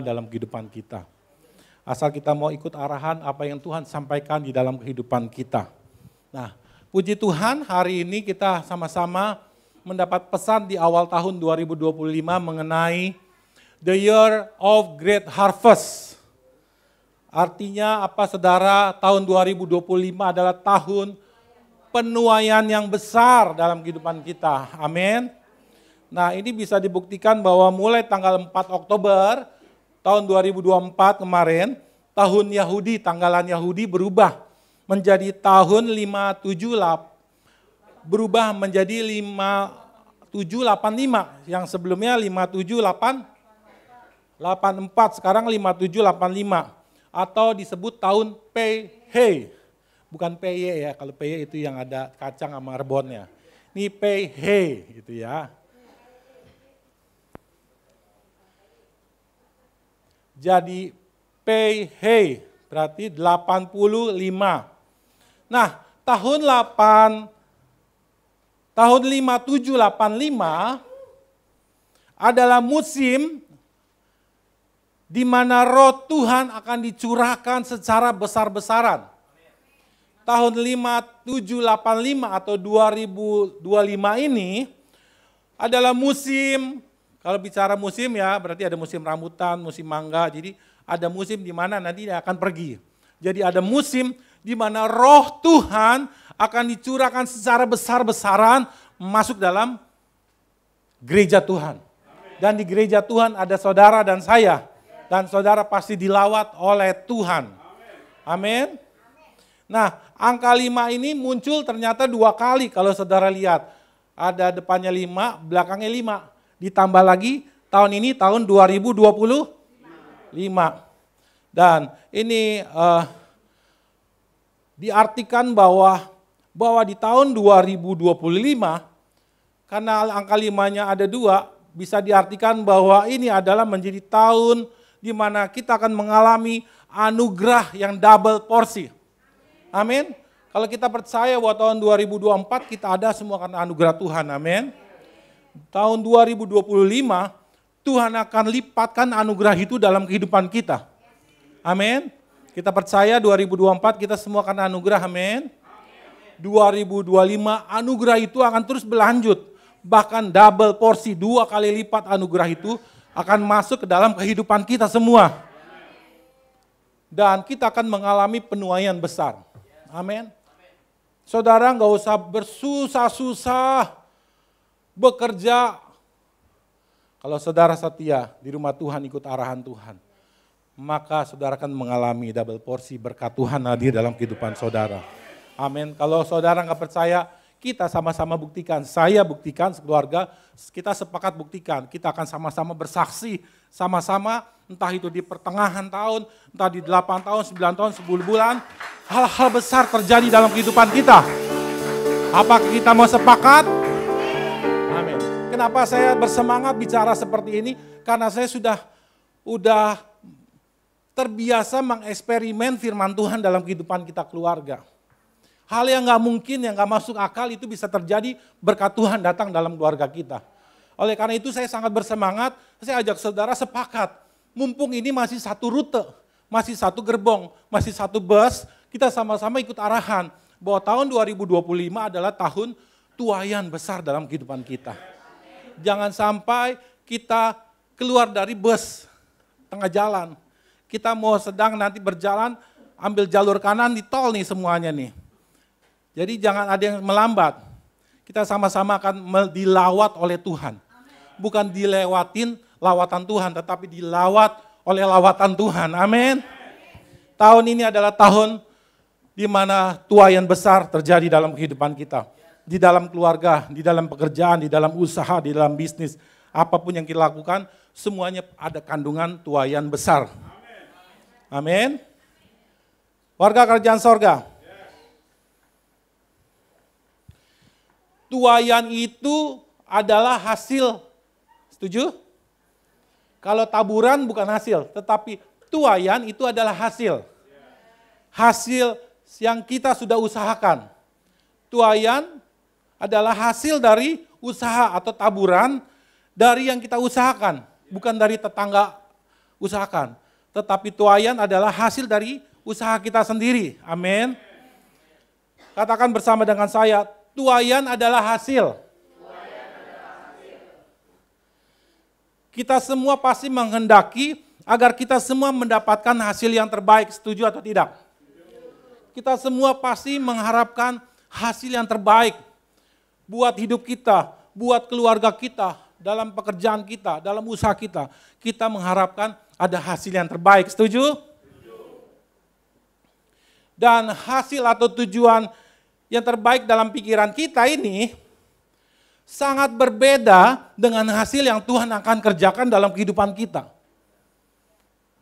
dalam kehidupan kita. Asal kita mau ikut arahan apa yang Tuhan sampaikan di dalam kehidupan kita. Nah, puji Tuhan hari ini kita sama-sama mendapat pesan di awal tahun 2025 mengenai The Year of Great Harvest. Artinya apa saudara, tahun 2025 adalah tahun penuaian yang besar dalam kehidupan kita. Amin. Nah, ini bisa dibuktikan bahwa mulai tanggal 4 Oktober tahun 2024 kemarin, tahun Yahudi, tanggalan Yahudi berubah menjadi tahun 578, berubah menjadi 5785, yang sebelumnya 5784, sekarang 5785, atau disebut tahun PH, bukan PY ya, kalau PY itu yang ada kacang sama rebonnya, ini PH gitu ya. Jadi PH berarti 85. Nah, tahun 5785 adalah musim di mana roh Tuhan akan dicurahkan secara besar-besaran. Tahun 5785 atau 2025 ini adalah musim. Kalau bicara musim ya, berarti ada musim rambutan, musim mangga, jadi ada musim di mana nanti dia akan pergi. Jadi ada musim di mana roh Tuhan akan dicurahkan secara besar-besaran masuk dalam gereja Tuhan. Dan di gereja Tuhan ada saudara dan saya. Dan saudara pasti dilawat oleh Tuhan. Amin. Nah, angka 5 ini muncul ternyata 2 kali kalau saudara lihat. Ada depannya 5, belakangnya 5. Ditambah lagi tahun ini tahun 2025. Dan ini diartikan bahwa di tahun 2025, karena angka 5-nya ada 2, bisa diartikan bahwa ini adalah menjadi tahun di mana kita akan mengalami anugerah yang double porsi. Amin. Kalau kita percaya bahwa tahun 2024 kita ada semua karena anugerah Tuhan. Amin. Tahun 2025, Tuhan akan lipatkan anugerah itu dalam kehidupan kita. Amin. Kita percaya 2024 kita semua karena anugerah, amin. 2025 anugerah itu akan terus berlanjut. Bahkan double porsi, 2 kali lipat anugerah itu akan masuk ke dalam kehidupan kita semua. Dan kita akan mengalami penuaian besar. Amin. Saudara nggak usah bersusah-susah bekerja. Kalau saudara setia di rumah Tuhan ikut arahan Tuhan, maka saudara akan mengalami double porsi berkat Tuhan hadir dalam kehidupan saudara. Amin. Kalau saudara nggak percaya, kita sama-sama buktikan. Saya buktikan, sekeluarga kita sepakat buktikan. Kita akan sama-sama bersaksi, sama-sama entah itu di pertengahan tahun, entah di 8 tahun, 9 tahun, 10 bulan, hal-hal besar terjadi dalam kehidupan kita. Apakah kita mau sepakat? Amin. Kenapa saya bersemangat bicara seperti ini? Karena saya sudah terbiasa mengeksperimen firman Tuhan dalam kehidupan kita keluarga. Hal yang gak mungkin, yang gak masuk akal itu bisa terjadi berkat Tuhan datang dalam keluarga kita. Oleh karena itu saya sangat bersemangat, saya ajak saudara sepakat. Mumpung ini masih satu rute, masih satu gerbong, masih satu bus, kita sama-sama ikut arahan. Bahwa tahun 2025 adalah tahun tuaian besar dalam kehidupan kita. Jangan sampai kita keluar dari bus tengah jalan. Kita mau sedang nanti berjalan, ambil jalur kanan di tol nih semuanya nih. Jadi jangan ada yang melambat. Kita sama-sama akan dilawat oleh Tuhan. Bukan dilewatin lawatan Tuhan, tetapi dilawat oleh lawatan Tuhan. Amin. Tahun ini adalah tahun di mana tuaian besar terjadi dalam kehidupan kita. Di dalam keluarga, di dalam pekerjaan, di dalam usaha, di dalam bisnis. Apapun yang kita lakukan, semuanya ada kandungan tuaian besar. Amin. Warga kerajaan sorga. Tuaian itu adalah hasil. Setuju? Kalau taburan bukan hasil, tetapi tuaian itu adalah hasil. Hasil yang kita sudah usahakan. Tuaian adalah hasil dari usaha atau taburan dari yang kita usahakan. Bukan dari tetangga usahakan. Tetapi tuaian adalah hasil dari usaha kita sendiri. Amin. Katakan bersama dengan saya, tuaian adalah hasil. Kita semua pasti menghendaki agar kita semua mendapatkan hasil yang terbaik. Setuju atau tidak? Kita semua pasti mengharapkan hasil yang terbaik buat hidup kita, buat keluarga kita, dalam pekerjaan kita, dalam usaha kita. Kita mengharapkan ada hasil yang terbaik. Setuju? Dan hasil atau tujuan yang terbaik dalam pikiran kita ini sangat berbeda dengan hasil yang Tuhan akan kerjakan dalam kehidupan kita.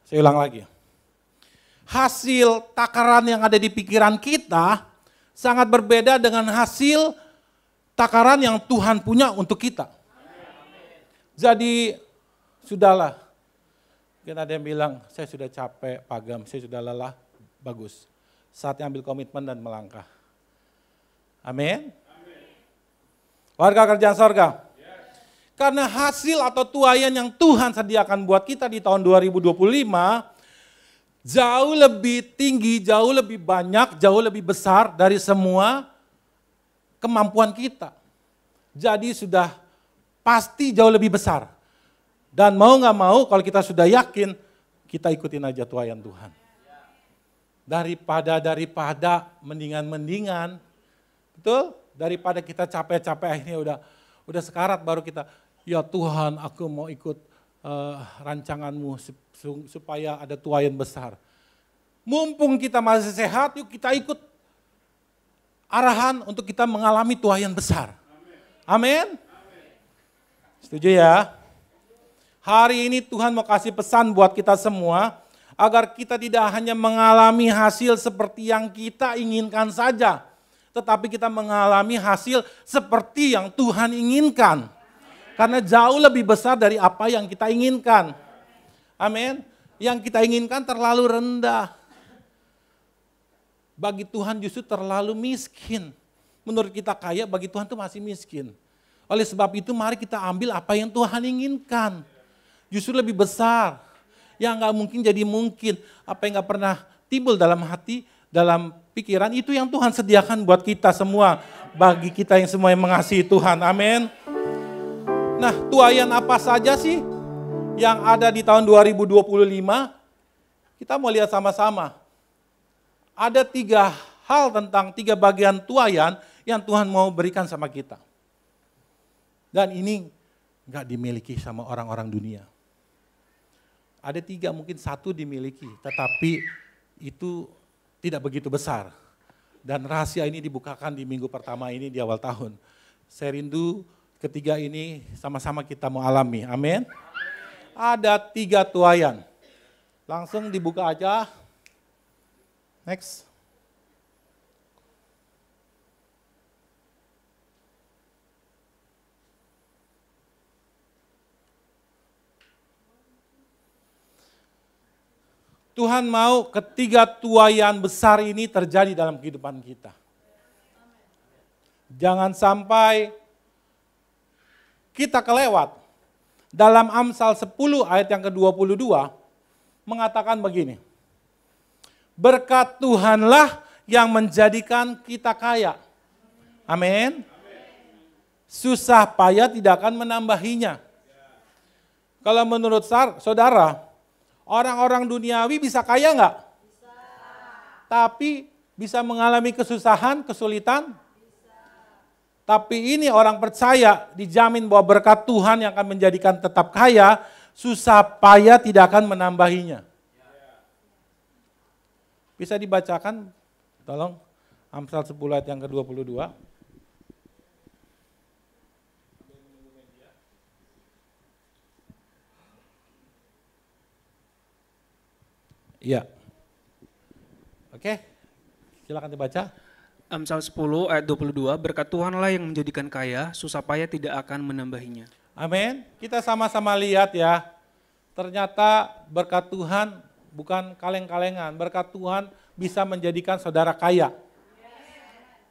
Saya ulang lagi. Hasil takaran yang ada di pikiran kita sangat berbeda dengan hasil takaran yang Tuhan punya untuk kita. Jadi, sudahlah. Mungkin ada yang bilang, saya sudah capek, pagam, saya sudah lelah, bagus. Saatnya ambil komitmen dan melangkah. Amin. Warga kerjaan sorga. Karena hasil atau tuaian yang Tuhan sediakan buat kita di tahun 2025, jauh lebih tinggi, jauh lebih banyak, jauh lebih besar dari semua kemampuan kita. Jadi sudah pasti jauh lebih besar. Dan mau gak mau kalau kita sudah yakin, kita ikutin aja tuaian Tuhan. Daripada mendingan, betul? Daripada kita capek-capek akhirnya udah sekarat baru kita, ya Tuhan aku mau ikut rancanganmu supaya ada tuaian besar. Mumpung kita masih sehat, yuk kita ikut arahan untuk kita mengalami tuaian besar. Amin. Setuju ya? Hari ini Tuhan mau kasih pesan buat kita semua, agar kita tidak hanya mengalami hasil seperti yang kita inginkan saja, tetapi kita mengalami hasil seperti yang Tuhan inginkan. Karena jauh lebih besar dari apa yang kita inginkan. Amin. Yang kita inginkan terlalu rendah. Bagi Tuhan justru terlalu miskin. Menurut kita kaya, bagi Tuhan itu masih miskin. Oleh sebab itu mari kita ambil apa yang Tuhan inginkan. Justru lebih besar. Yang gak mungkin jadi mungkin. Apa yang gak pernah timbul dalam hati, dalam pikiran, itu yang Tuhan sediakan buat kita semua. Bagi kita yang semua yang mengasihi Tuhan. Amin. Nah, tuaian apa saja sih yang ada di tahun 2025? Kita mau lihat sama-sama. Ada 3 hal tentang 3 bagian tuaian yang Tuhan mau berikan sama kita. Dan ini enggak dimiliki sama orang-orang dunia. Ada 3, mungkin 1 dimiliki, tetapi itu tidak begitu besar. Dan rahasia ini dibukakan di minggu pertama ini di awal tahun. Saya rindu ketiga ini sama-sama kita mau alami. Amin. Ada 3 tuaian. Langsung dibuka aja. Next. Tuhan mau ketiga tuaian besar ini terjadi dalam kehidupan kita. Jangan sampai kita kelewat. Dalam Amsal 10 ayat yang ke-22 mengatakan begini. Berkat Tuhanlah yang menjadikan kita kaya. Amin. Susah payah tidak akan menambahinya. Kalau menurut saudara, orang-orang duniawi bisa kaya enggak? Bisa. Tapi bisa mengalami kesusahan, kesulitan? Tapi ini orang percaya dijamin bahwa berkat Tuhan yang akan menjadikan tetap kaya, susah payah tidak akan menambahinya. Bisa dibacakan, tolong, Amsal 10 ayat yang ke-22. Iya. Oke, silakan dibaca. Amsal 10 ayat 22, berkat Tuhanlah yang menjadikan kaya, susah payah tidak akan menambahinya. Amin. Kita sama-sama lihat ya, ternyata berkat Tuhan bukan kaleng-kalengan, berkat Tuhan bisa menjadikan saudara kaya.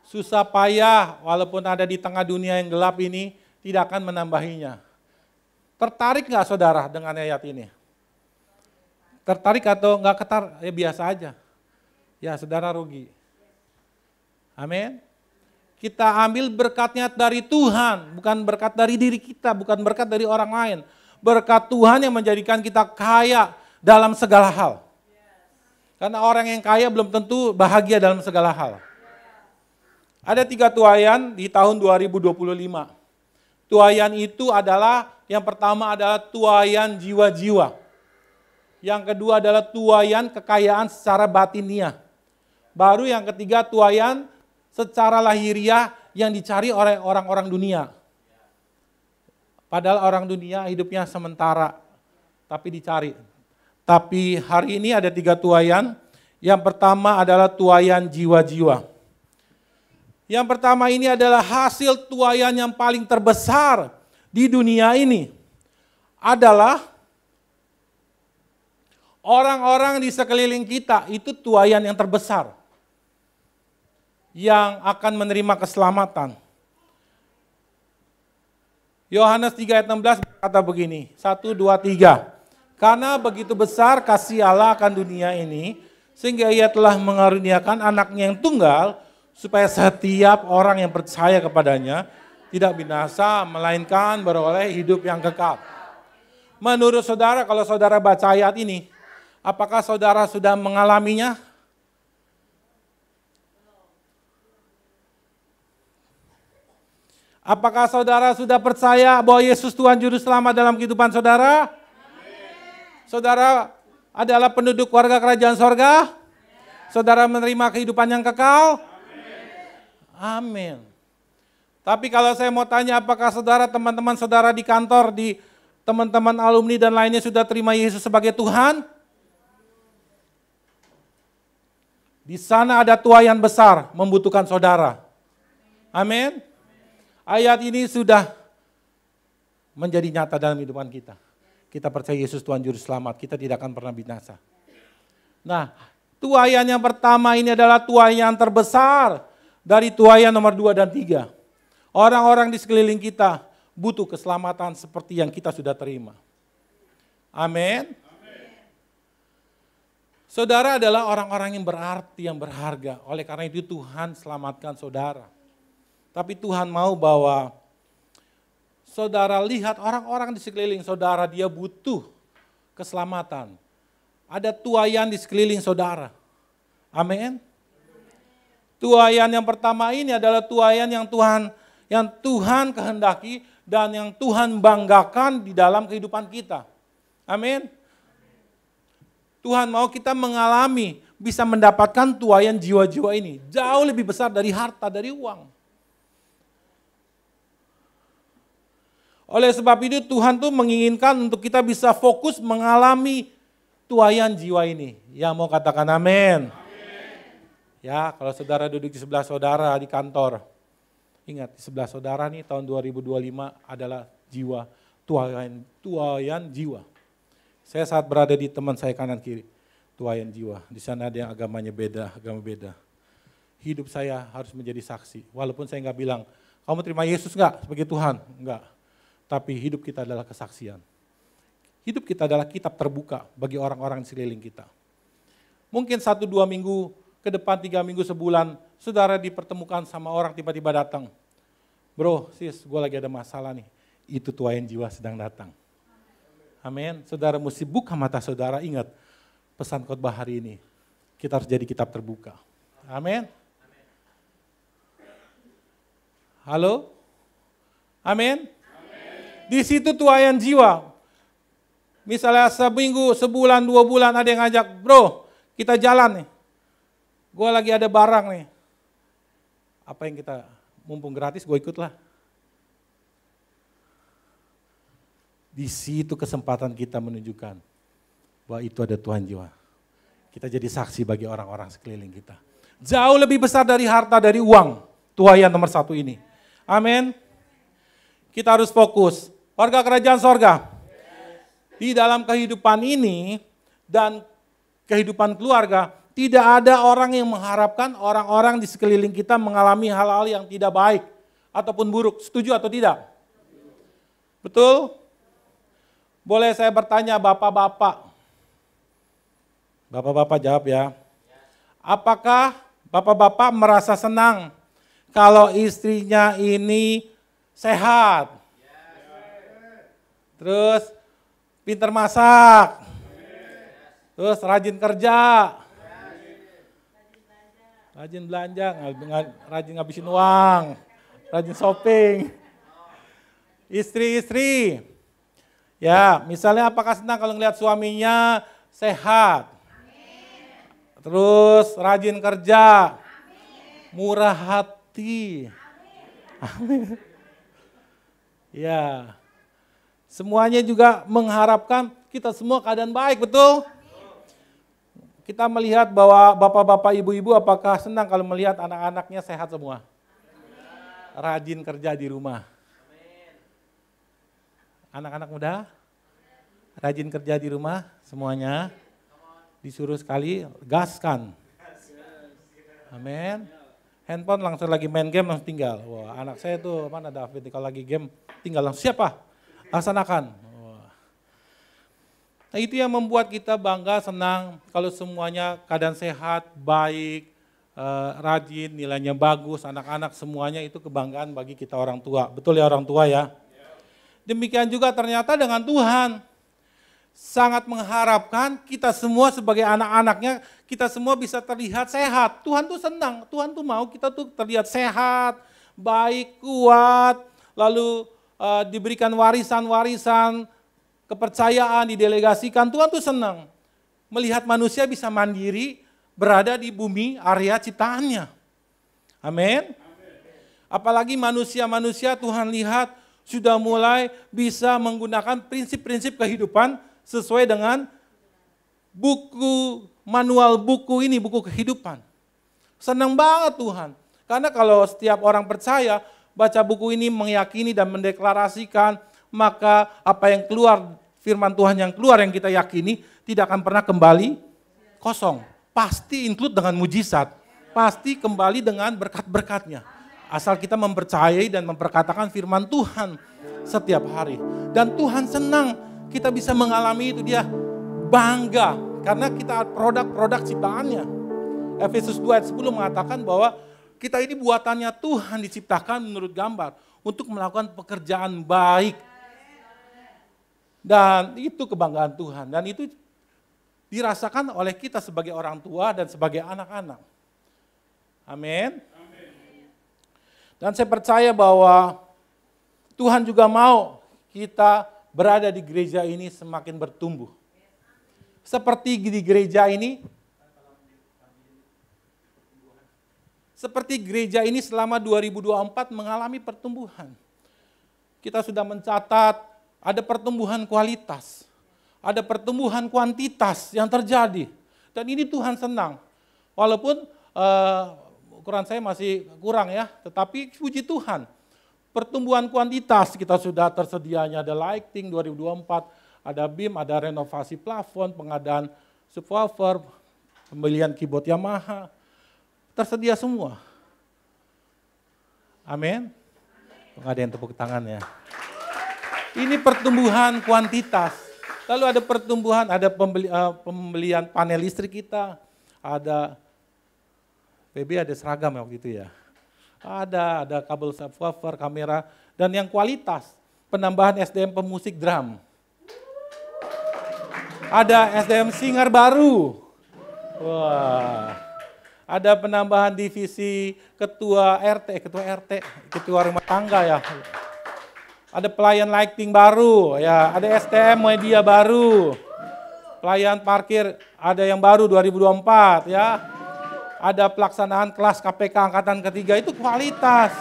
Susah payah walaupun ada di tengah dunia yang gelap ini tidak akan menambahinya. Tertarik nggak saudara dengan ayat ini? Tertarik atau enggak ya biasa aja. Ya saudara rugi. Amin. Kita ambil berkatnya dari Tuhan, bukan berkat dari diri kita, bukan berkat dari orang lain. Berkat Tuhan yang menjadikan kita kaya dalam segala hal. Karena orang yang kaya belum tentu bahagia dalam segala hal. Ada 3 tuaian di tahun 2025. Tuaian itu adalah, yang pertama adalah tuaian jiwa-jiwa. Yang kedua adalah tuaian kekayaan secara batiniah. Baru yang ketiga tuaian secara lahiriah yang dicari oleh orang-orang dunia. Padahal orang dunia hidupnya sementara, tapi dicari. Tapi hari ini ada 3 tuaian. Yang pertama adalah tuaian jiwa-jiwa. Yang pertama ini adalah hasil tuaian yang paling terbesar di dunia ini. Adalah orang-orang di sekeliling kita, itu tuaian yang terbesar. Yang akan menerima keselamatan. Yohanes 3 ayat 16 berkata begini, 1, 2, 3. Karena begitu besar kasih Allah akan dunia ini, sehingga ia telah mengaruniakan anaknya yang tunggal, supaya setiap orang yang percaya kepadanya tidak binasa, melainkan beroleh hidup yang kekal. Menurut saudara, kalau saudara baca ayat ini, apakah saudara sudah mengalaminya? Apakah saudara sudah percaya bahwa Yesus Tuhan Juru Selamat dalam kehidupan saudara? Amin. Saudara adalah penduduk warga kerajaan sorga? Amin. Saudara menerima kehidupan yang kekal? Amin. Tapi kalau saya mau tanya, apakah saudara, teman-teman saudara di kantor, di teman-teman alumni dan lainnya sudah terima Yesus sebagai Tuhan? Di sana ada tuaian besar membutuhkan saudara. Amin. Ayat ini sudah menjadi nyata dalam kehidupan kita. Kita percaya Yesus Tuhan Juru Selamat, kita tidak akan pernah binasa. Nah, tuaian yang pertama ini adalah tuaian terbesar dari tuaian nomor 2 dan 3. Orang-orang di sekeliling kita butuh keselamatan seperti yang kita sudah terima. Amin. Saudara adalah orang-orang yang berarti, yang berharga. Oleh karena itu Tuhan selamatkan saudara. Tapi Tuhan mau bahwa saudara lihat orang-orang di sekeliling saudara, dia butuh keselamatan. Ada tuaian di sekeliling saudara. Amin. Tuaian yang pertama ini adalah tuaian yang Tuhan kehendaki dan yang Tuhan banggakan di dalam kehidupan kita. Amin. Tuhan mau kita mengalami, bisa mendapatkan tuaian jiwa-jiwa ini. Jauh lebih besar dari harta, dari uang. Oleh sebab itu Tuhan tuh menginginkan untuk kita bisa fokus mengalami tuaian jiwa ini. Yang mau katakan amin. Ya, kalau saudara duduk di sebelah saudara di kantor, ingat di sebelah saudara nih tahun 2025 adalah jiwa, tuaian jiwa. Saya saat berada di teman saya kanan kiri, tuaian jiwa. Di sana ada yang agamanya beda, agama beda. Hidup saya harus menjadi saksi. Walaupun saya nggak bilang, kamu terima Yesus nggak sebagai Tuhan? Enggak. Tapi hidup kita adalah kesaksian. Hidup kita adalah kitab terbuka bagi orang-orang di sekeliling kita. Mungkin 1-2 minggu ke depan, 3 minggu, sebulan, saudara dipertemukan sama orang tiba-tiba datang. Bro, sis, gue lagi ada masalah nih. Itu tuaian jiwa sedang datang. Amin. Saudara mesti buka mata saudara, ingat pesan khotbah hari ini. Kita harus jadi kitab terbuka. Amin. Halo? Amin. Di situ tuaian jiwa. Misalnya seminggu, sebulan, 2 bulan ada yang ngajak, bro kita jalan nih. Gue lagi ada barang nih. Apa yang kita, mumpung gratis gue ikutlah. Di situ kesempatan kita menunjukkan bahwa itu ada tuaian jiwa. Kita jadi saksi bagi orang-orang sekeliling kita. Jauh lebih besar dari harta, dari uang. Tuaian nomor 1 ini. Amin. Kita harus fokus. Warga kerajaan sorga. Di dalam kehidupan ini dan kehidupan keluarga, tidak ada orang yang mengharapkan orang-orang di sekeliling kita mengalami hal-hal yang tidak baik ataupun buruk. Setuju atau tidak? Betul? Boleh saya bertanya bapak-bapak, Bapak-bapak jawab ya. Apakah bapak-bapak merasa senang kalau istrinya ini sehat? Terus pintar masak? Terus rajin kerja? Rajin belanja, rajin ngabisin uang, rajin shopping. Istri-istri, ya misalnya apakah senang kalau ngelihat suaminya sehat? Terus rajin kerja, murah hati. Amin. Ya, semuanya juga mengharapkan kita semua keadaan baik, betul? Kita melihat bahwa bapak-bapak, ibu-ibu apakah senang kalau melihat anak-anaknya sehat semua? Rajin kerja di rumah. Anak-anak muda, rajin kerja di rumah semuanya. Disuruh sekali, gaskan. Amin. Handphone langsung lagi main game langsung tinggal. Wah, anak saya tuh mana David kalau lagi game tinggal langsung siapa? Laksanakan. Nah itu yang membuat kita bangga, senang kalau semuanya keadaan sehat, baik, rajin, nilainya bagus, anak-anak semuanya itu kebanggaan bagi kita orang tua. Betul ya orang tua ya? Demikian juga ternyata dengan Tuhan. Sangat mengharapkan kita semua sebagai anak-anaknya, kita semua bisa terlihat sehat. Tuhan tuh senang, Tuhan tuh mau kita tuh terlihat sehat, baik, kuat, lalu diberikan warisan-warisan, kepercayaan, didelegasikan. Tuhan tuh senang melihat manusia bisa mandiri berada di bumi area ciptaannya. Amin. Apalagi manusia-manusia Tuhan lihat sudah mulai bisa menggunakan prinsip-prinsip kehidupan sesuai dengan buku, manual buku ini, buku kehidupan. Senang banget Tuhan. Karena kalau setiap orang percaya baca buku ini meyakini dan mendeklarasikan, maka apa yang keluar, firman Tuhan yang keluar yang kita yakini tidak akan pernah kembali kosong. Pasti include dengan mujizat, pasti kembali dengan berkat-berkatnya. Asal kita mempercayai dan memperkatakan firman Tuhan setiap hari. Dan Tuhan senang kita bisa mengalami itu, dia bangga karena kita produk-produk ciptaannya. Efesus 2 ayat 10 mengatakan bahwa kita ini buatannya Tuhan diciptakan menurut gambar untuk melakukan pekerjaan baik. Dan itu kebanggaan Tuhan, dan itu dirasakan oleh kita sebagai orang tua dan sebagai anak-anak. Amin. Dan saya percaya bahwa Tuhan juga mau kita berada di gereja ini semakin bertumbuh. Seperti di gereja ini, selama 2024 mengalami pertumbuhan. Kita sudah mencatat ada pertumbuhan kualitas, ada pertumbuhan kuantitas yang terjadi. Dan ini Tuhan senang. Walaupun ukuran saya masih kurang ya, tetapi puji Tuhan. Pertumbuhan kuantitas kita sudah tersedianya, ada lighting 2024, ada BIM, ada renovasi plafon, pengadaan subwoofer, pembelian keyboard Yamaha, tersedia semua. Amin. Ada yang tepuk tangan ya. Ini pertumbuhan kuantitas. Lalu ada pertumbuhan, ada pembelian panel listrik kita, ada PB ada seragam waktu itu ya. Ada kabel subwoofer, kamera, dan yang kualitas, penambahan SDM pemusik drum. Ada SDM singer baru. Wah. Ada penambahan divisi ketua ketua rumah tangga ya. Ada pelayan lighting baru, ya, ada STM media baru. Pelayan parkir ada yang baru 2024 ya. Ada pelaksanaan kelas KPK angkatan ketiga, itu kualitas.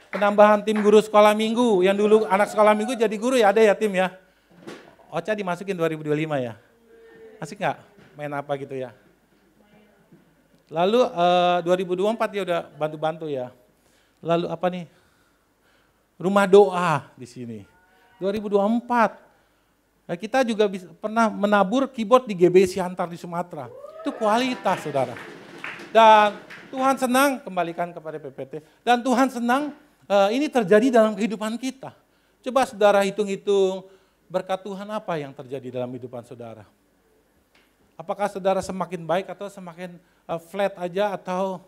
Penambahan tim guru sekolah minggu, yang dulu anak sekolah minggu jadi guru ya, ada ya tim ya. Ocha dimasukin 2025 ya. Asik nggak main apa gitu ya. Lalu 2024 dia udah bantu-bantu ya. Lalu apa nih? Rumah doa di sini. 2024. Nah, kita juga pernah menabur keyboard di GB Siantar di Sumatera. Itu kualitas, saudara. Dan Tuhan senang, kembalikan kepada PPT. Dan Tuhan senang ini terjadi dalam kehidupan kita. Coba saudara hitung-hitung berkat Tuhan apa yang terjadi dalam kehidupan saudara. Apakah saudara semakin baik atau semakin flat aja atau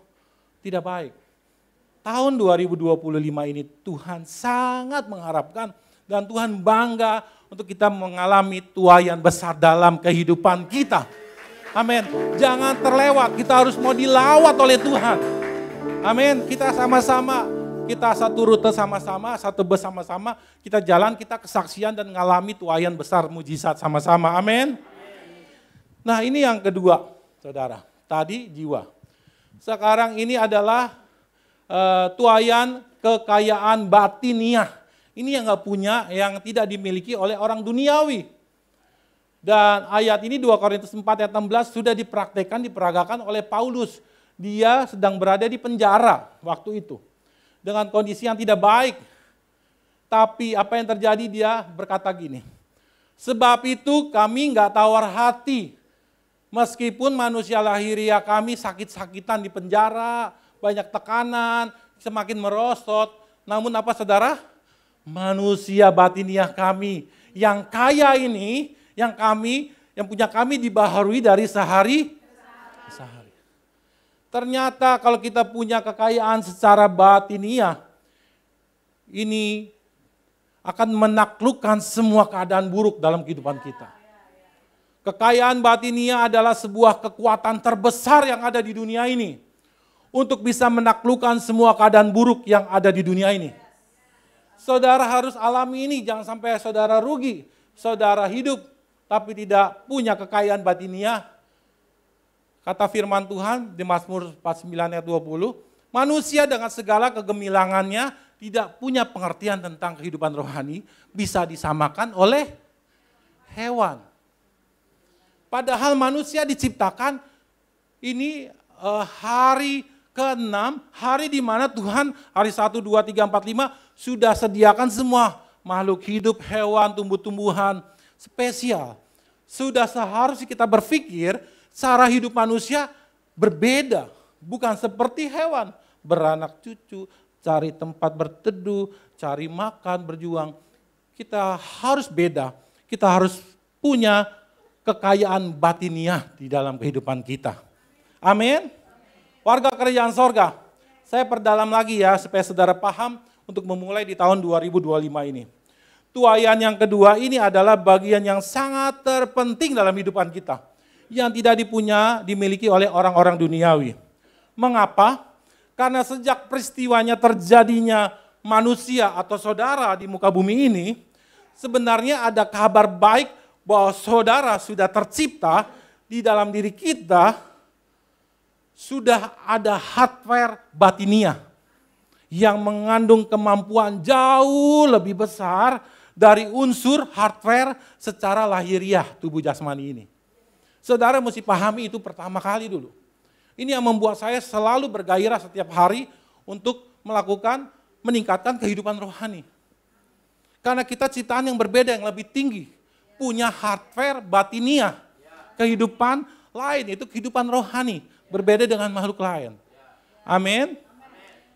tidak baik? Tahun 2025 ini Tuhan sangat mengharapkan dan Tuhan bangga untuk kita mengalami tuaian besar dalam kehidupan kita. Amin. Jangan terlewat, kita harus mau dilawat oleh Tuhan. Amin. Kita sama-sama, kita satu rute sama-sama, satu bus sama-sama, kita jalan, kita kesaksian dan mengalami tuaian besar mujizat sama-sama. Amin. Nah ini yang kedua, saudara. Tadi jiwa. Sekarang ini adalah tuaian kekayaan batiniah. Ini yang nggak punya, yang tidak dimiliki oleh orang duniawi. Dan ayat ini 2 Korintus 4 ayat 16 sudah dipraktekkan, diperagakan oleh Paulus. Dia sedang berada di penjara waktu itu. Dengan kondisi yang tidak baik. Tapi apa yang terjadi, dia berkata gini. Sebab itu kami nggak tawar hati. Meskipun manusia lahiriah kami sakit-sakitan di penjara, banyak tekanan, semakin merosot. Namun apa saudara? Manusia batiniah kami yang kaya ini, yang punya kami dibaharui dari sehari ke sehari. Ternyata kalau kita punya kekayaan secara batiniah, ini akan menaklukkan semua keadaan buruk dalam kehidupan kita. Kekayaan batiniah adalah sebuah kekuatan terbesar yang ada di dunia ini. Untuk bisa menaklukkan semua keadaan buruk yang ada di dunia ini. Saudara harus alami ini, jangan sampai saudara rugi. Saudara hidup tapi tidak punya kekayaan batiniah. Kata firman Tuhan di Mazmur 49 ayat 20, manusia dengan segala kegemilangannya tidak punya pengertian tentang kehidupan rohani, bisa disamakan oleh hewan. Padahal manusia diciptakan ini hari ke-6, hari di mana Tuhan hari 1, 2, 3, 4, 5 sudah sediakan semua makhluk hidup, hewan, tumbuh-tumbuhan spesial. Sudah seharusnya kita berpikir cara hidup manusia berbeda, bukan seperti hewan, beranak cucu, cari tempat berteduh, cari makan, berjuang. Kita harus beda, kita harus punya kekayaan batiniah di dalam kehidupan kita. Amin. Warga kerajaan sorga, saya perdalam lagi ya supaya saudara paham untuk memulai di tahun 2025 ini. Tuaian yang kedua ini adalah bagian yang sangat terpenting dalam kehidupan kita. Yang tidak dimiliki oleh orang-orang duniawi. Mengapa? Karena sejak peristiwanya terjadinya manusia atau saudara di muka bumi ini, sebenarnya ada kabar baik bahwa saudara sudah tercipta di dalam diri kita, sudah ada hardware batiniah yang mengandung kemampuan jauh lebih besar dari unsur hardware secara lahiriah tubuh jasmani ini. Saudara mesti pahami itu pertama kali dulu. Ini yang membuat saya selalu bergairah setiap hari untuk meningkatkan kehidupan rohani. Karena kita ciptaan yang berbeda, yang lebih tinggi. Punya hardware batiniah, kehidupan lain, itu kehidupan rohani, berbeda dengan makhluk lain. Amin.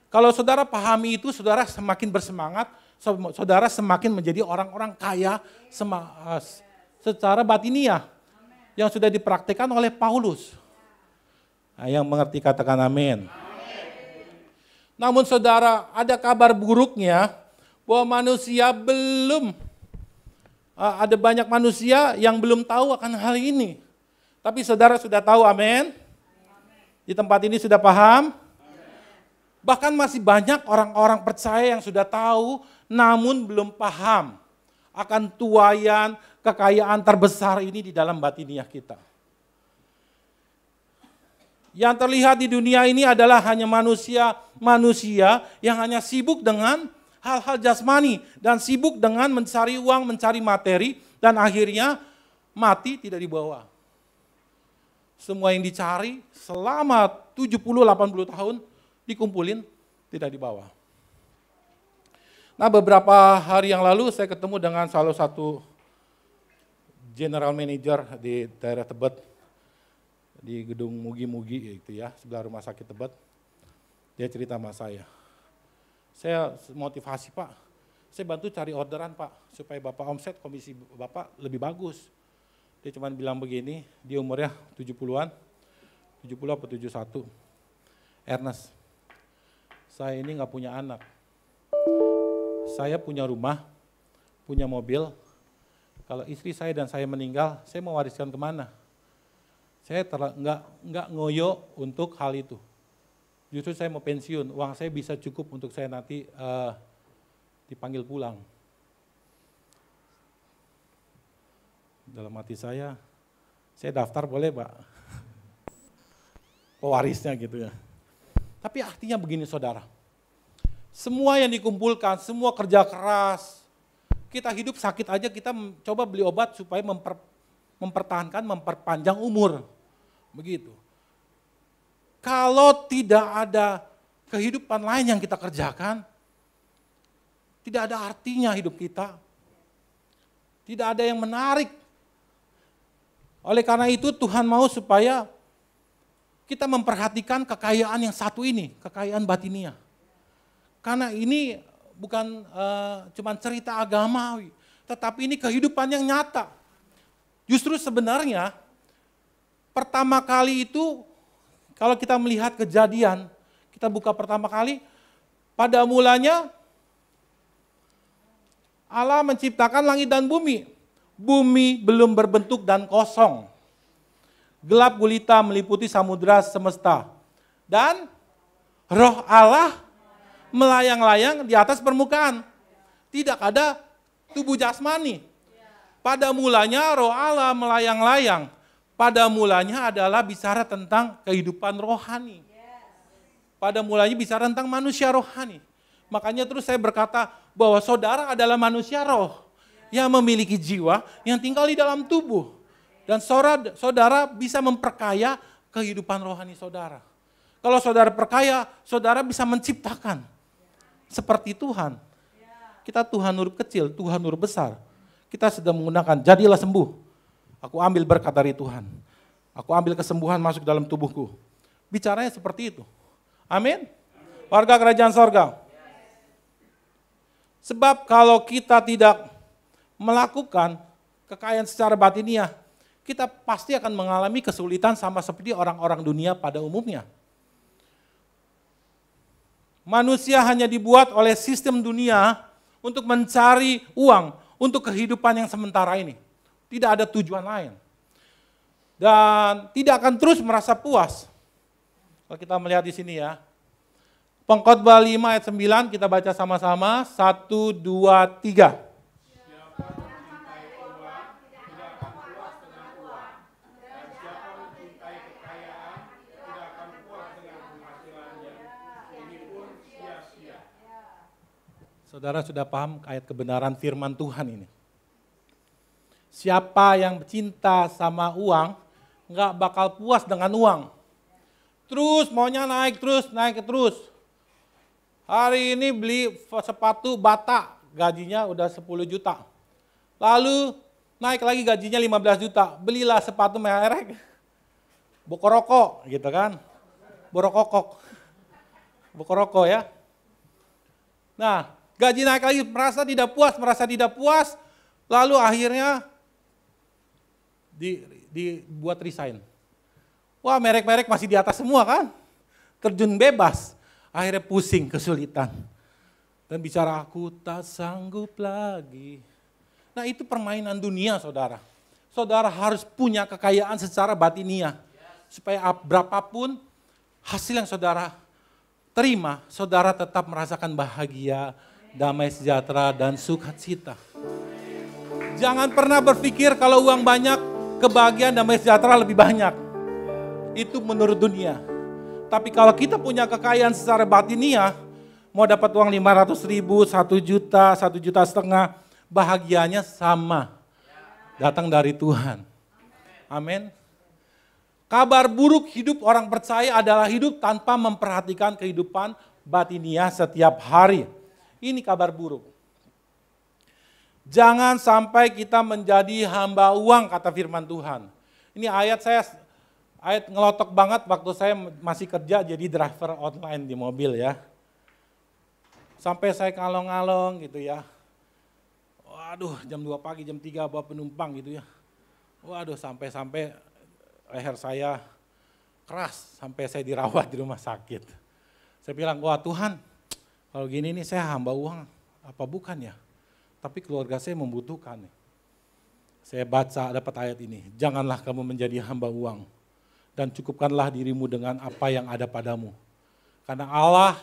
Kalau saudara pahami itu, saudara semakin bersemangat, saudara semakin menjadi orang-orang kaya secara batiniah, yang sudah dipraktikkan oleh Paulus. Nah, yang mengerti katakan amin. Namun saudara, ada kabar buruknya bahwa manusia ada banyak manusia yang belum tahu akan hal ini. Tapi saudara sudah tahu, amin? Di tempat ini sudah paham? Bahkan masih banyak orang-orang percaya yang sudah tahu, namun belum paham akan tuaian kekayaan terbesar ini di dalam batiniah kita. Yang terlihat di dunia ini adalah hanya manusia yang hanya sibuk dengan hal-hal jasmani dan sibuk dengan mencari uang, mencari materi, dan akhirnya mati tidak dibawa. Semua yang dicari selama 70-80 tahun dikumpulin, tidak dibawa. Nah, beberapa hari yang lalu saya ketemu dengan salah satu general manager di daerah Tebet, di gedung Mugi-Mugi itu ya, sebelah rumah sakit Tebet. Dia cerita sama saya motivasi Pak, saya bantu cari orderan Pak, supaya Bapak omset komisi Bapak lebih bagus. Dia cuma bilang begini, dia umurnya 70-an, 70 apa 71. Ernest, saya ini nggak punya anak. Saya punya rumah, punya mobil. Kalau istri saya dan saya meninggal, saya mau wariskan kemana? Saya nggak ngoyo untuk hal itu. Justru saya mau pensiun, uang saya bisa cukup untuk saya nanti dipanggil pulang. Dalam hati saya daftar boleh Pak? Pewarisnya gitu ya. Tapi artinya begini saudara, semua yang dikumpulkan, semua kerja keras, kita hidup sakit aja kita coba beli obat supaya mempertahankan, memperpanjang umur. Begitu. Kalau tidak ada kehidupan lain yang kita kerjakan, tidak ada artinya hidup kita. Tidak ada yang menarik. Oleh karena itu Tuhan mau supaya kita memperhatikan kekayaan yang satu ini, kekayaan batinia. Karena ini bukan cuma cerita agamawi, tetapi ini kehidupan yang nyata. Justru sebenarnya pertama kali itu kalau kita melihat kejadian, kita buka pertama kali, pada mulanya Allah menciptakan langit dan bumi. Bumi belum berbentuk dan kosong. Gelap gulita meliputi samudra semesta. Dan roh Allah melayang-layang di atas permukaan. Tidak ada tubuh jasmani. Pada mulanya roh Allah melayang-layang. Pada mulanya adalah bicara tentang kehidupan rohani. Pada mulanya bicara tentang manusia rohani. Makanya terus saya berkata bahwa saudara adalah manusia roh yang memiliki jiwa yang tinggal di dalam tubuh. Dan saudara bisa memperkaya kehidupan rohani saudara. Kalau saudara perkaya, saudara bisa menciptakan seperti Tuhan. Kita Tuhan huruf kecil, Tuhan huruf besar. Kita sedang menggunakan jadilah sembuh. Aku ambil berkat dari Tuhan. Aku ambil kesembuhan masuk dalam tubuhku. Bicaranya seperti itu. Amin. Warga kerajaan sorga. Sebab kalau kita tidak melakukan kekayaan secara batiniah, kita pasti akan mengalami kesulitan sama seperti orang-orang dunia pada umumnya. Manusia hanya dibuat oleh sistem dunia untuk mencari uang, untuk kehidupan yang sementara ini. Tidak ada tujuan lain. Dan tidak akan terus merasa puas. Kalau kita melihat di sini ya. Pengkhotbah 5 ayat 9 kita baca sama-sama. 1, 2, 3. Saudara sudah paham ayat kebenaran firman Tuhan ini. Siapa yang cinta sama uang, nggak bakal puas dengan uang. Terus maunya naik terus. Hari ini beli sepatu Bata, gajinya udah 10 juta. Lalu naik lagi gajinya 15 juta, belilah sepatu merek Bokoroko gitu kan. Borokokok. Bokoroko ya. Nah, gaji naik lagi, merasa tidak puas, lalu akhirnya dibuat resign. Wah, merek-merek masih di atas semua kan, terjun bebas, akhirnya pusing, kesulitan. Dan bicara aku tak sanggup lagi. Nah itu permainan dunia saudara. Saudara harus punya kekayaan secara batiniah. Supaya berapapun hasil yang saudara terima, saudara tetap merasakan bahagia, damai sejahtera, dan sukacita. Jangan pernah berpikir kalau uang banyak, kebahagiaan, damai sejahtera lebih banyak. Itu menurut dunia. Tapi kalau kita punya kekayaan secara batiniah, mau dapat uang 500 ribu, 1 juta, 1,5 juta, bahagianya sama. Datang dari Tuhan. Amin. Kabar buruk hidup orang percaya adalah hidup tanpa memperhatikan kehidupan batiniah setiap hari. Ini kabar buruk. Jangan sampai kita menjadi hamba uang, kata firman Tuhan. Ini ayat ngelotok banget waktu saya masih kerja jadi driver online di mobil ya. Sampai saya ngalong-ngalong gitu ya. Waduh, jam 2 pagi, jam 3 bawa penumpang gitu ya. Waduh, sampai-sampai leher saya keras, sampai saya dirawat di rumah sakit. Saya bilang, wah Tuhan, kalau gini nih saya hamba uang, apa bukan ya? Tapi keluarga saya membutuhkan. Saya baca dapat ayat ini, janganlah kamu menjadi hamba uang, dan cukupkanlah dirimu dengan apa yang ada padamu. Karena Allah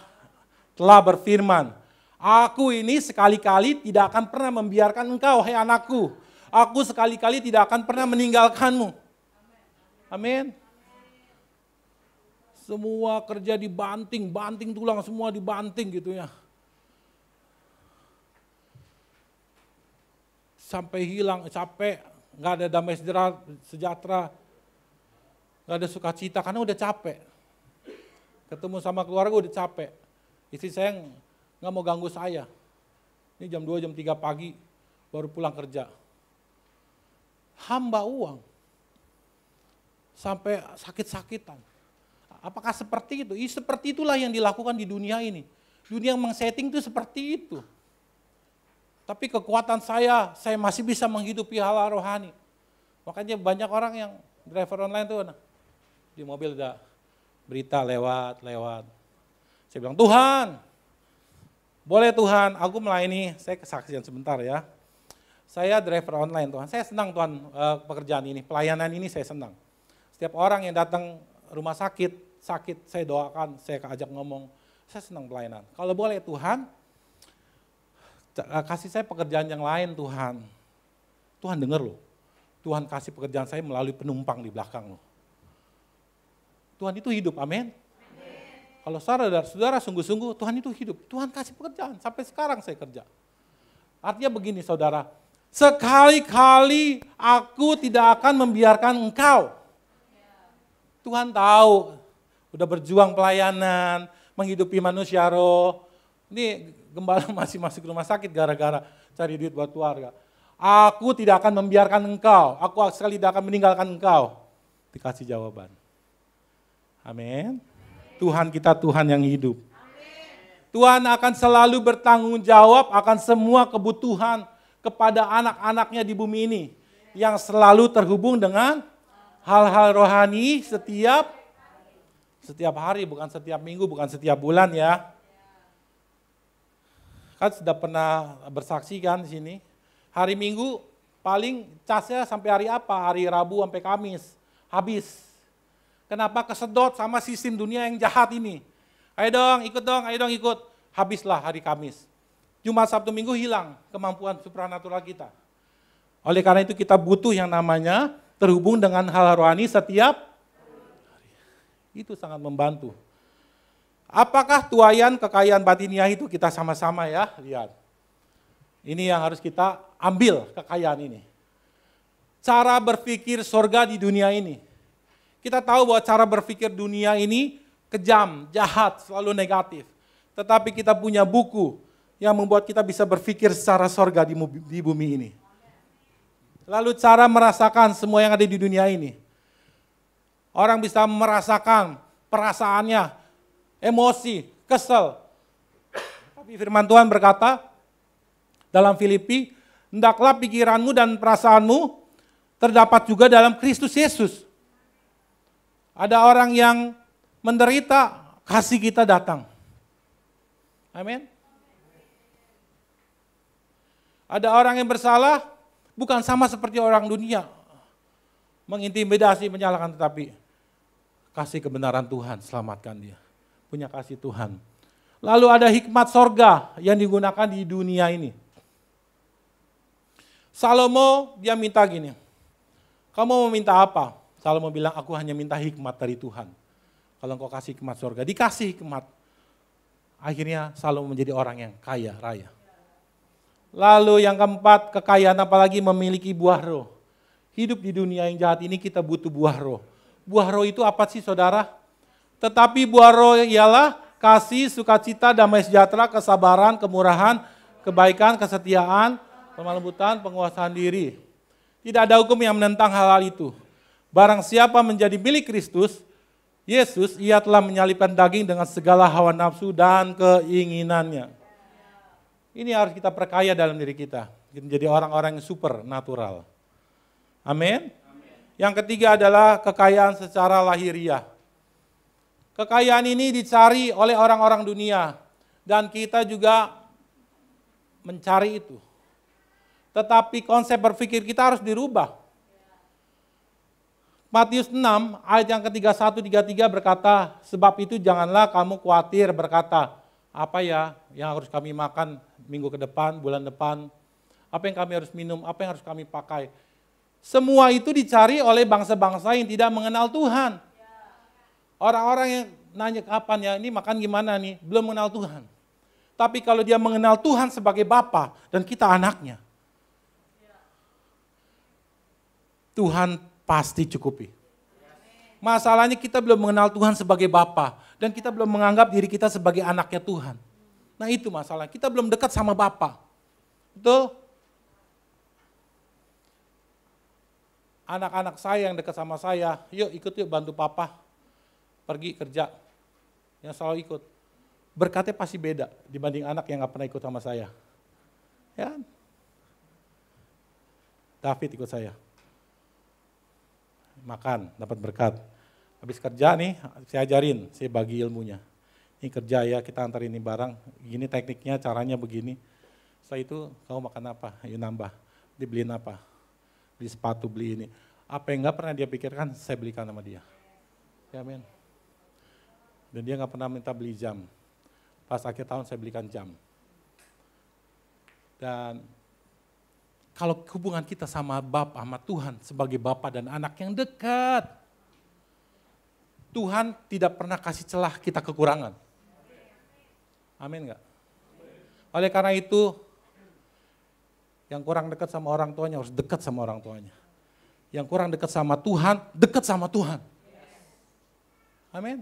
telah berfirman, aku ini sekali-kali tidak akan pernah membiarkan engkau, hai anakku. Aku sekali-kali tidak akan pernah meninggalkanmu. Amin. Semua kerja dibanting, banting tulang semua dibanting gitu ya. Sampai hilang, capek, nggak ada damai sejahtera, nggak ada sukacita karena udah capek. Ketemu sama keluarga udah capek. Istri saya nggak mau ganggu saya. Ini jam 2, jam 3 pagi baru pulang kerja. Hamba uang. Sampai sakit-sakitan. Apakah seperti itu? Seperti itulah yang dilakukan di dunia ini. Dunia yang mengsetting itu seperti itu. Tapi kekuatan saya masih bisa menghidupi hal rohani. Makanya banyak orang yang driver online tuh di mobil udah berita lewat. Saya bilang, Tuhan, boleh Tuhan, aku melayani, saya kesaksian sebentar ya. Saya driver online Tuhan, saya senang Tuhan pekerjaan ini, pelayanan ini saya senang. Setiap orang yang datang rumah sakit, saya doakan, saya ajak ngomong, saya senang pelayanan. Kalau boleh Tuhan, kasih saya pekerjaan yang lain Tuhan. Tuhan dengar loh, Tuhan kasih pekerjaan saya melalui penumpang di belakang loh. Tuhan itu hidup, amin. Kalau saudara sungguh-sungguh, Tuhan itu hidup. Tuhan kasih pekerjaan, sampai sekarang saya kerja. Artinya begini saudara, sekali-kali aku tidak akan membiarkan engkau. Tuhan tahu, udah berjuang pelayanan, menghidupi manusia roh. Ini gembala masih masuk rumah sakit gara-gara cari duit buat keluarga. Aku tidak akan membiarkan engkau, aku sekali tidak akan meninggalkan engkau. Dikasih jawaban. Amin. Tuhan kita Tuhan yang hidup. Tuhan akan selalu bertanggung jawab akan semua kebutuhan kepada anak-anaknya di bumi ini. Yang selalu terhubung dengan hal-hal rohani setiap hari, bukan setiap minggu, bukan setiap bulan ya. Kan sudah pernah bersaksi kan di sini. Hari Minggu paling casnya sampai hari apa? Hari Rabu sampai Kamis. Habis. Kenapa? Kesedot sama sistem dunia yang jahat ini. Ayo dong ikut. Habislah hari Kamis. Jumat, Sabtu, Minggu hilang kemampuan supranatural kita. Oleh karena itu kita butuh yang namanya terhubung dengan hal rohani setiap hari. Itu sangat membantu. Apakah tuaian kekayaan batiniah itu kita sama-sama ya, lihat. Ini yang harus kita ambil kekayaan ini. Cara berpikir surga di dunia ini. Kita tahu bahwa cara berpikir dunia ini kejam, jahat, selalu negatif. Tetapi kita punya buku yang membuat kita bisa berpikir secara surga di bumi ini. Lalu cara merasakan semua yang ada di dunia ini. Orang bisa merasakan perasaannya, emosi, kesel. Tapi firman Tuhan berkata dalam Filipi, hendaklah pikiranmu dan perasaanmu terdapat juga dalam Kristus Yesus. Ada orang yang menderita, kasih kita datang. Amin. Ada orang yang bersalah, bukan sama seperti orang dunia. Mengintimidasi, menyalahkan, tetapi kasih kebenaran Tuhan, selamatkan dia. Punya kasih Tuhan. Lalu ada hikmat sorga yang digunakan di dunia ini. Salomo dia minta gini, kamu mau minta apa? Salomo bilang, aku hanya minta hikmat dari Tuhan. Kalau engkau kasih hikmat surga, dikasih hikmat. Akhirnya Salomo menjadi orang yang kaya raya. Lalu yang keempat, kekayaan apalagi memiliki buah roh. Hidup di dunia yang jahat ini kita butuh buah roh. Buah roh itu apa sih saudara? Tetapi buah roh ialah kasih, sukacita, damai sejahtera, kesabaran, kemurahan, kebaikan, kesetiaan, kelembutan, penguasaan diri. Tidak ada hukum yang menentang hal-hal itu. Barang siapa menjadi milik Kristus, Yesus, ia telah menyalibkan daging dengan segala hawa nafsu dan keinginannya. Ini harus kita perkaya dalam diri kita. Menjadi orang-orang yang supernatural. Amin. Yang ketiga adalah kekayaan secara lahiriah. Kekayaan ini dicari oleh orang-orang dunia dan kita juga mencari itu. Tetapi konsep berpikir kita harus dirubah. Matius 6 ayat yang ke-31, 33 berkata, sebab itu janganlah kamu khawatir berkata, apa ya yang harus kami makan minggu ke depan, bulan depan, apa yang kami harus minum, apa yang harus kami pakai. Semua itu dicari oleh bangsa-bangsa yang tidak mengenal Tuhan. Orang-orang yang nanya kapan ya, ini makan gimana nih, belum mengenal Tuhan. Tapi kalau dia mengenal Tuhan sebagai Bapa dan kita anaknya, Tuhan pasti cukupi. Masalahnya kita belum mengenal Tuhan sebagai Bapa dan kita belum menganggap diri kita sebagai anaknya Tuhan. Nah itu masalah, kita belum dekat sama Bapa. Betul? Anak-anak saya yang dekat sama saya, yuk ikut yuk bantu Papa. Pergi kerja, yang selalu ikut. Berkatnya pasti beda dibanding anak yang gak pernah ikut sama saya. Ya, David ikut saya. Makan, dapat berkat. Habis kerja nih, saya ajarin, saya bagi ilmunya. Ini kerja ya, kita antar ini barang, gini tekniknya, caranya begini. Setelah itu, kamu makan apa? Ayo nambah. Dibeliin apa? Beli sepatu, beli ini. Apa yang gak pernah dia pikirkan, saya belikan sama dia. Ya amin. Dan dia gak pernah minta beli jam. Pas akhir tahun saya belikan jam. Dan kalau hubungan kita sama Bapa, sama Tuhan sebagai Bapa dan anak yang dekat, Tuhan tidak pernah kasih celah kita kekurangan. Amin enggak? Oleh karena itu, yang kurang dekat sama orang tuanya harus dekat sama orang tuanya. Yang kurang dekat sama Tuhan, dekat sama Tuhan. Amin.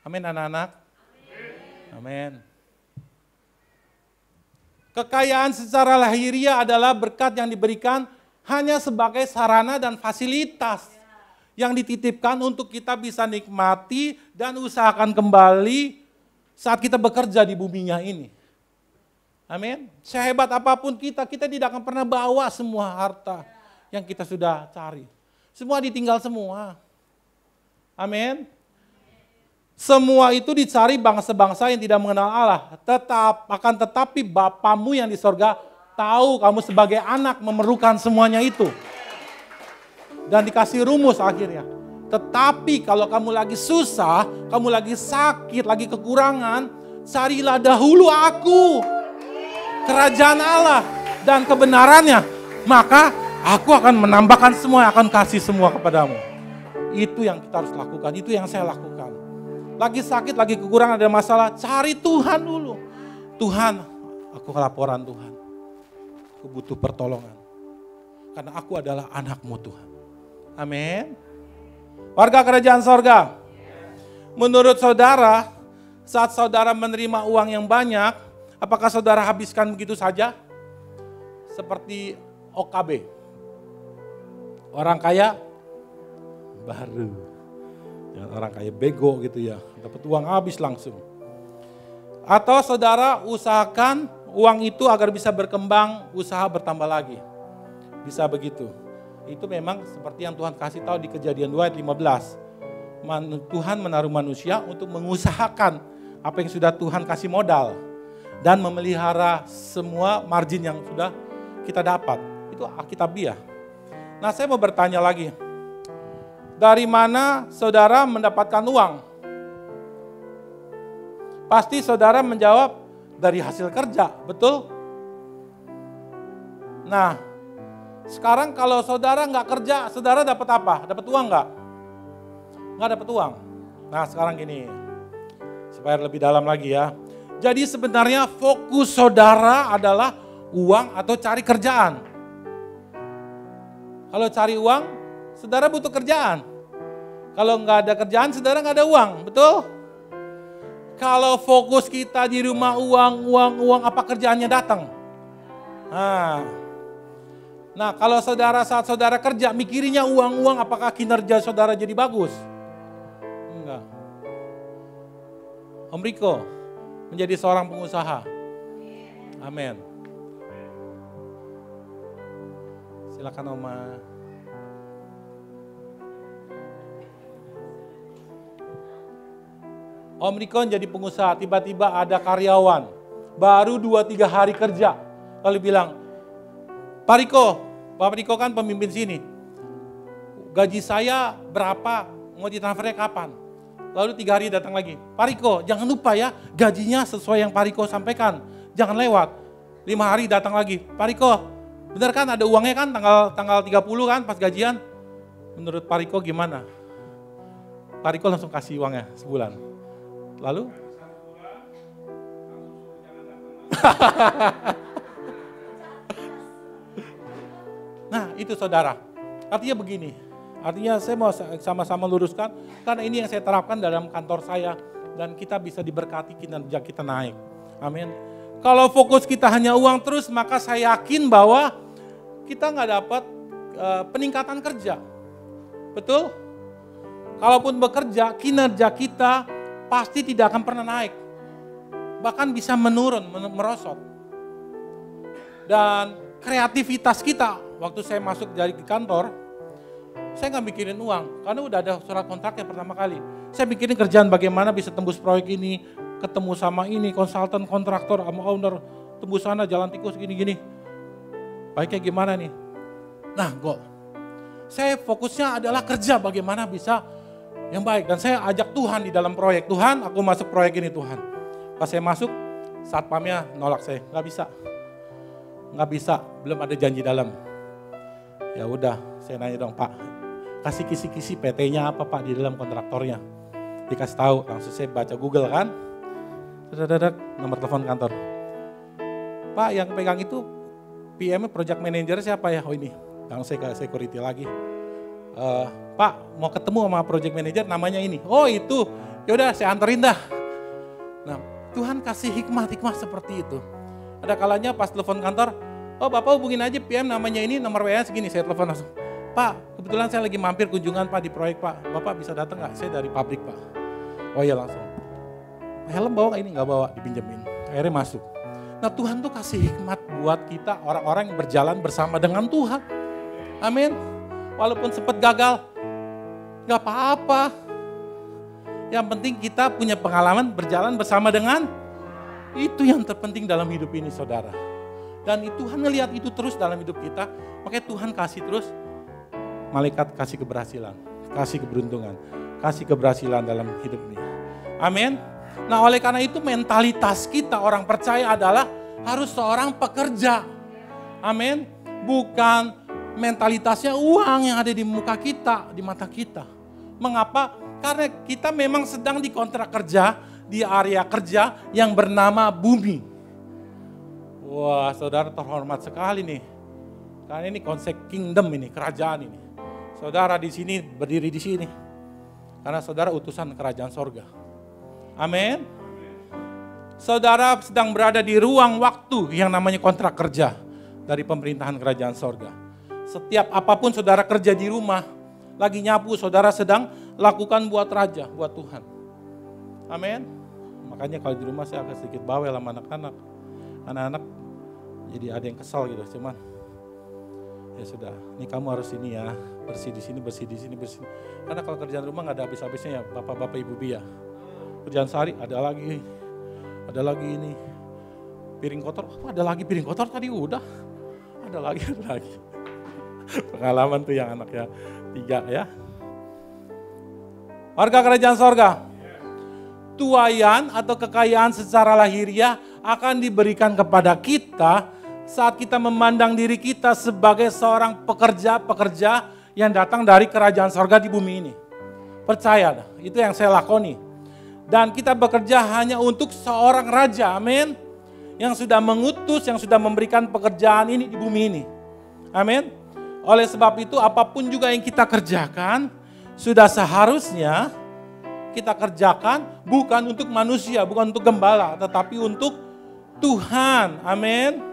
Amin anak-anak. Amin. Kekayaan secara lahiriah adalah berkat yang diberikan hanya sebagai sarana dan fasilitas yang dititipkan untuk kita bisa nikmati dan usahakan kembali saat kita bekerja di buminya ini. Amin. Sehebat apapun kita tidak akan pernah bawa semua harta yang kita sudah cari. Semua ditinggal semua. Amin. Semua itu dicari bangsa-bangsa yang tidak mengenal Allah. Tetapi Bapamu yang di sorga tahu kamu sebagai anak memerlukan semuanya itu. Dan dikasih rumus akhirnya. Tetapi kalau kamu lagi susah, kamu lagi sakit, lagi kekurangan, carilah dahulu aku. Kerajaan Allah dan kebenarannya, maka aku akan menambahkan semua, akan kasih semua kepadamu. Itu yang kita harus lakukan, itu yang saya lakukan. Lagi sakit, lagi kekurangan, ada masalah, cari Tuhan dulu. Tuhan, aku kelaparan Tuhan. Aku butuh pertolongan. Karena aku adalah anakmu Tuhan. Amin. Warga kerajaan sorga. Menurut saudara, saat saudara menerima uang yang banyak, apakah saudara habiskan begitu saja? Seperti OKB. Orang kaya baru. Jangan orang kaya bego gitu ya. Dapat uang habis langsung. Atau saudara usahakan uang itu agar bisa berkembang, usaha bertambah lagi. Bisa begitu. Itu memang seperti yang Tuhan kasih tahu di Kejadian 2 ayat 15. Tuhan menaruh manusia untuk mengusahakan apa yang sudah Tuhan kasih modal. Dan memelihara semua margin yang sudah kita dapat. Itu Alkitabiah. Nah saya mau bertanya lagi. Dari mana saudara mendapatkan uang? Pasti saudara menjawab dari hasil kerja, betul? Nah, sekarang kalau saudara nggak kerja, saudara dapat apa? Dapat uang nggak? Nggak dapat uang. Nah sekarang gini, supaya lebih dalam lagi ya. Jadi sebenarnya fokus saudara adalah uang atau cari kerjaan. Kalau cari uang, saudara butuh kerjaan. Kalau nggak ada kerjaan, saudara nggak ada uang, betul? Kalau fokus kita di rumah uang, apa kerjaannya datang? Nah, kalau saat saudara kerja, mikirinya uang, apakah kinerja saudara jadi bagus? Enggak. Om Riko menjadi seorang pengusaha. Amin. Silakan Oma. Om Rikon jadi pengusaha, tiba-tiba ada karyawan, baru 2-3 hari kerja. Lalu bilang, Pak Riko kan pemimpin sini, gaji saya berapa, mau ditransfernya kapan? Lalu 3 hari datang lagi, Pak Riko jangan lupa ya, gajinya sesuai yang Pak Riko sampaikan, jangan lewat. 5 hari datang lagi, Pak Riko, benar kan ada uangnya kan tanggal 30 kan pas gajian? Menurut Pak Riko gimana? Pak Riko langsung kasih uangnya sebulan. Lalu? Nah itu saudara, artinya begini, artinya saya mau sama-sama luruskan, karena ini yang saya terapkan dalam kantor saya, dan kita bisa diberkati kinerja kita naik. Amin. Kalau fokus kita hanya uang terus, maka saya yakin bahwa kita nggak dapat peningkatan kerja. Betul? Kalaupun bekerja, kinerja kita pasti tidak akan pernah naik. Bahkan bisa menurun, merosot. Dan kreativitas kita, waktu saya masuk dari kantor, saya nggak mikirin uang, karena udah ada surat kontraknya pertama kali. Saya mikirin kerjaan bagaimana bisa tembus proyek ini, ketemu sama ini, konsultan, kontraktor, sama owner, tembus sana, jalan tikus, gini-gini. Baiknya gimana nih? Nah, saya fokusnya adalah kerja bagaimana bisa yang baik. Dan saya ajak Tuhan di dalam proyek. Tuhan, aku masuk proyek ini Tuhan. Pas saya masuk, satpamnya nolak saya. Nggak bisa, belum ada janji dalam. Ya udah, saya nanya dong Pak, kasih kisi-kisi PT-nya apa Pak di dalam kontraktornya. Dikasih tahu, langsung saya baca Google kan. Nomor telepon kantor. Pak yang pegang itu PM project manager siapa ya? Oh ini, langsung saya ke security lagi. Pak mau ketemu sama project manager namanya ini. Oh itu, yaudah saya anterin dah. Nah Tuhan kasih hikmah seperti itu. Ada kalanya pas telepon kantor, oh Bapak hubungin aja PM namanya ini, nomor WA segini, saya telepon langsung. Pak kebetulan saya lagi mampir kunjungan Pak di proyek Pak, Bapak bisa datang gak? Saya dari pabrik Pak. Oh iya langsung. Helm bawa ini? Gak bawa, dipinjemin. Akhirnya masuk. Nah Tuhan tuh kasih hikmat buat kita orang-orang yang berjalan bersama dengan Tuhan. Amin. Walaupun sempat gagal, gak apa-apa. Yang penting kita punya pengalaman berjalan bersama dengan itu yang terpenting dalam hidup ini saudara. Dan Tuhan ngelihat itu terus dalam hidup kita, makanya Tuhan kasih terus, malaikat kasih keberhasilan, kasih keberuntungan, kasih keberhasilan dalam hidup ini. Amin. Nah oleh karena itu mentalitas kita orang percaya adalah harus seorang pekerja. Amin. Bukan mentalitasnya uang yang ada di muka kita, di mata kita. Mengapa? Karena kita memang sedang dikontrak kerja di area kerja yang bernama bumi. Wah saudara terhormat sekali nih. Karena ini konsep kingdom ini, kerajaan ini. Saudara di sini berdiri di sini. Karena saudara utusan kerajaan sorga. Amin. Saudara sedang berada di ruang waktu yang namanya kontrak kerja dari pemerintahan kerajaan sorga. Setiap apapun saudara kerja di rumah, lagi nyapu saudara sedang lakukan buat raja, buat Tuhan. Amin. Makanya kalau di rumah saya agak sedikit bawel sama anak-anak. Anak-anak jadi ada yang kesal gitu, cuman ya sudah, ini kamu harus ini ya, bersih di sini, bersih di sini, bersih. Karena kalau kerjaan rumah nggak ada habis-habisnya ya, bapak-bapak ibu-ibu ya. Kerjaan sehari ada lagi ini piring kotor, ada lagi piring kotor tadi udah, ada lagi. Pengalaman tuh yang anaknya 3 ya. Warga kerajaan sorga, tuaian atau kekayaan secara lahiriah akan diberikan kepada kita saat kita memandang diri kita sebagai seorang pekerja yang datang dari kerajaan sorga di bumi ini. Percaya, itu yang saya lakoni. Dan kita bekerja hanya untuk seorang raja, amin. Yang sudah mengutus, yang sudah memberikan pekerjaan ini di bumi ini. Amin. Oleh sebab itu apapun juga yang kita kerjakan, sudah seharusnya kita kerjakan bukan untuk manusia, bukan untuk gembala, tetapi untuk Tuhan, amin.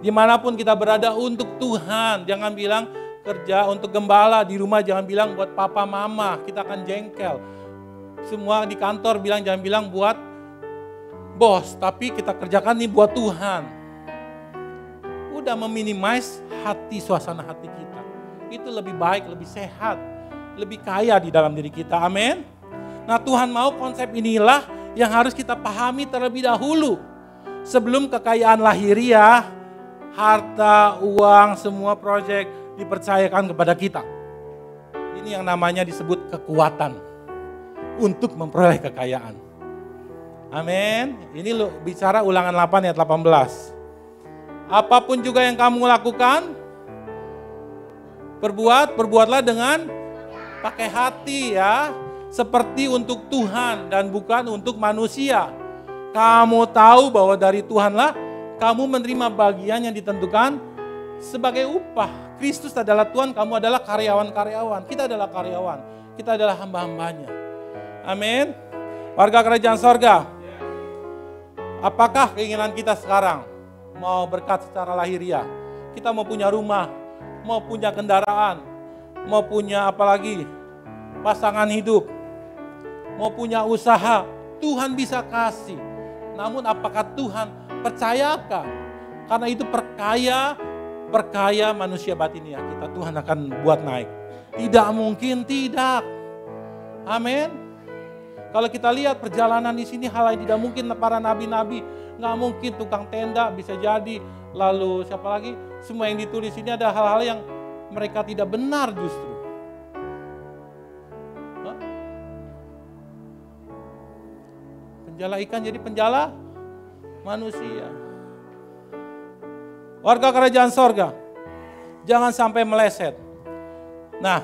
Dimanapun kita berada untuk Tuhan, jangan bilang kerja untuk gembala, di rumah jangan bilang buat papa mama, kita akan jengkel. Semua di kantor jangan bilang buat bos, tapi kita kerjakan nih buat Tuhan. udah meminimize suasana hati kita. Itu lebih baik, lebih sehat, lebih kaya di dalam diri kita. Amin. Nah, Tuhan mau konsep inilah yang harus kita pahami terlebih dahulu. Sebelum kekayaan lahiriah, harta, uang, semua proyek dipercayakan kepada kita. Ini yang namanya disebut kekuatan untuk memperoleh kekayaan. Amin. Ini lo bicara Ulangan 8 ayat 18. Apapun juga yang kamu lakukan, perbuatlah dengan pakai hati ya. Seperti untuk Tuhan dan bukan untuk manusia. Kamu tahu bahwa dari Tuhanlah kamu menerima bagian yang ditentukan sebagai upah. Kristus adalah Tuhan, kamu adalah karyawan-karyawan. Kita adalah karyawan, kita adalah hamba-hambanya. Amin. Warga kerajaan sorga, apakah keinginan kita sekarang? Mau berkat secara lahiriah, kita mau punya rumah, mau punya kendaraan, mau punya apalagi pasangan hidup, mau punya usaha, Tuhan bisa kasih. Namun apakah Tuhan percayakan? Karena itu perkaya manusia batiniah kita, Tuhan akan buat naik. Tidak mungkin tidak. Amin. Kalau kita lihat perjalanan di sini hal yang tidak mungkin, para nabi-nabi, nggak mungkin tukang tenda bisa jadi. Lalu siapa lagi? Semua yang ditulis ini ada hal-hal yang mereka tidak benar justru. Penjala ikan jadi penjala manusia. Warga kerajaan sorga, jangan sampai meleset. Nah,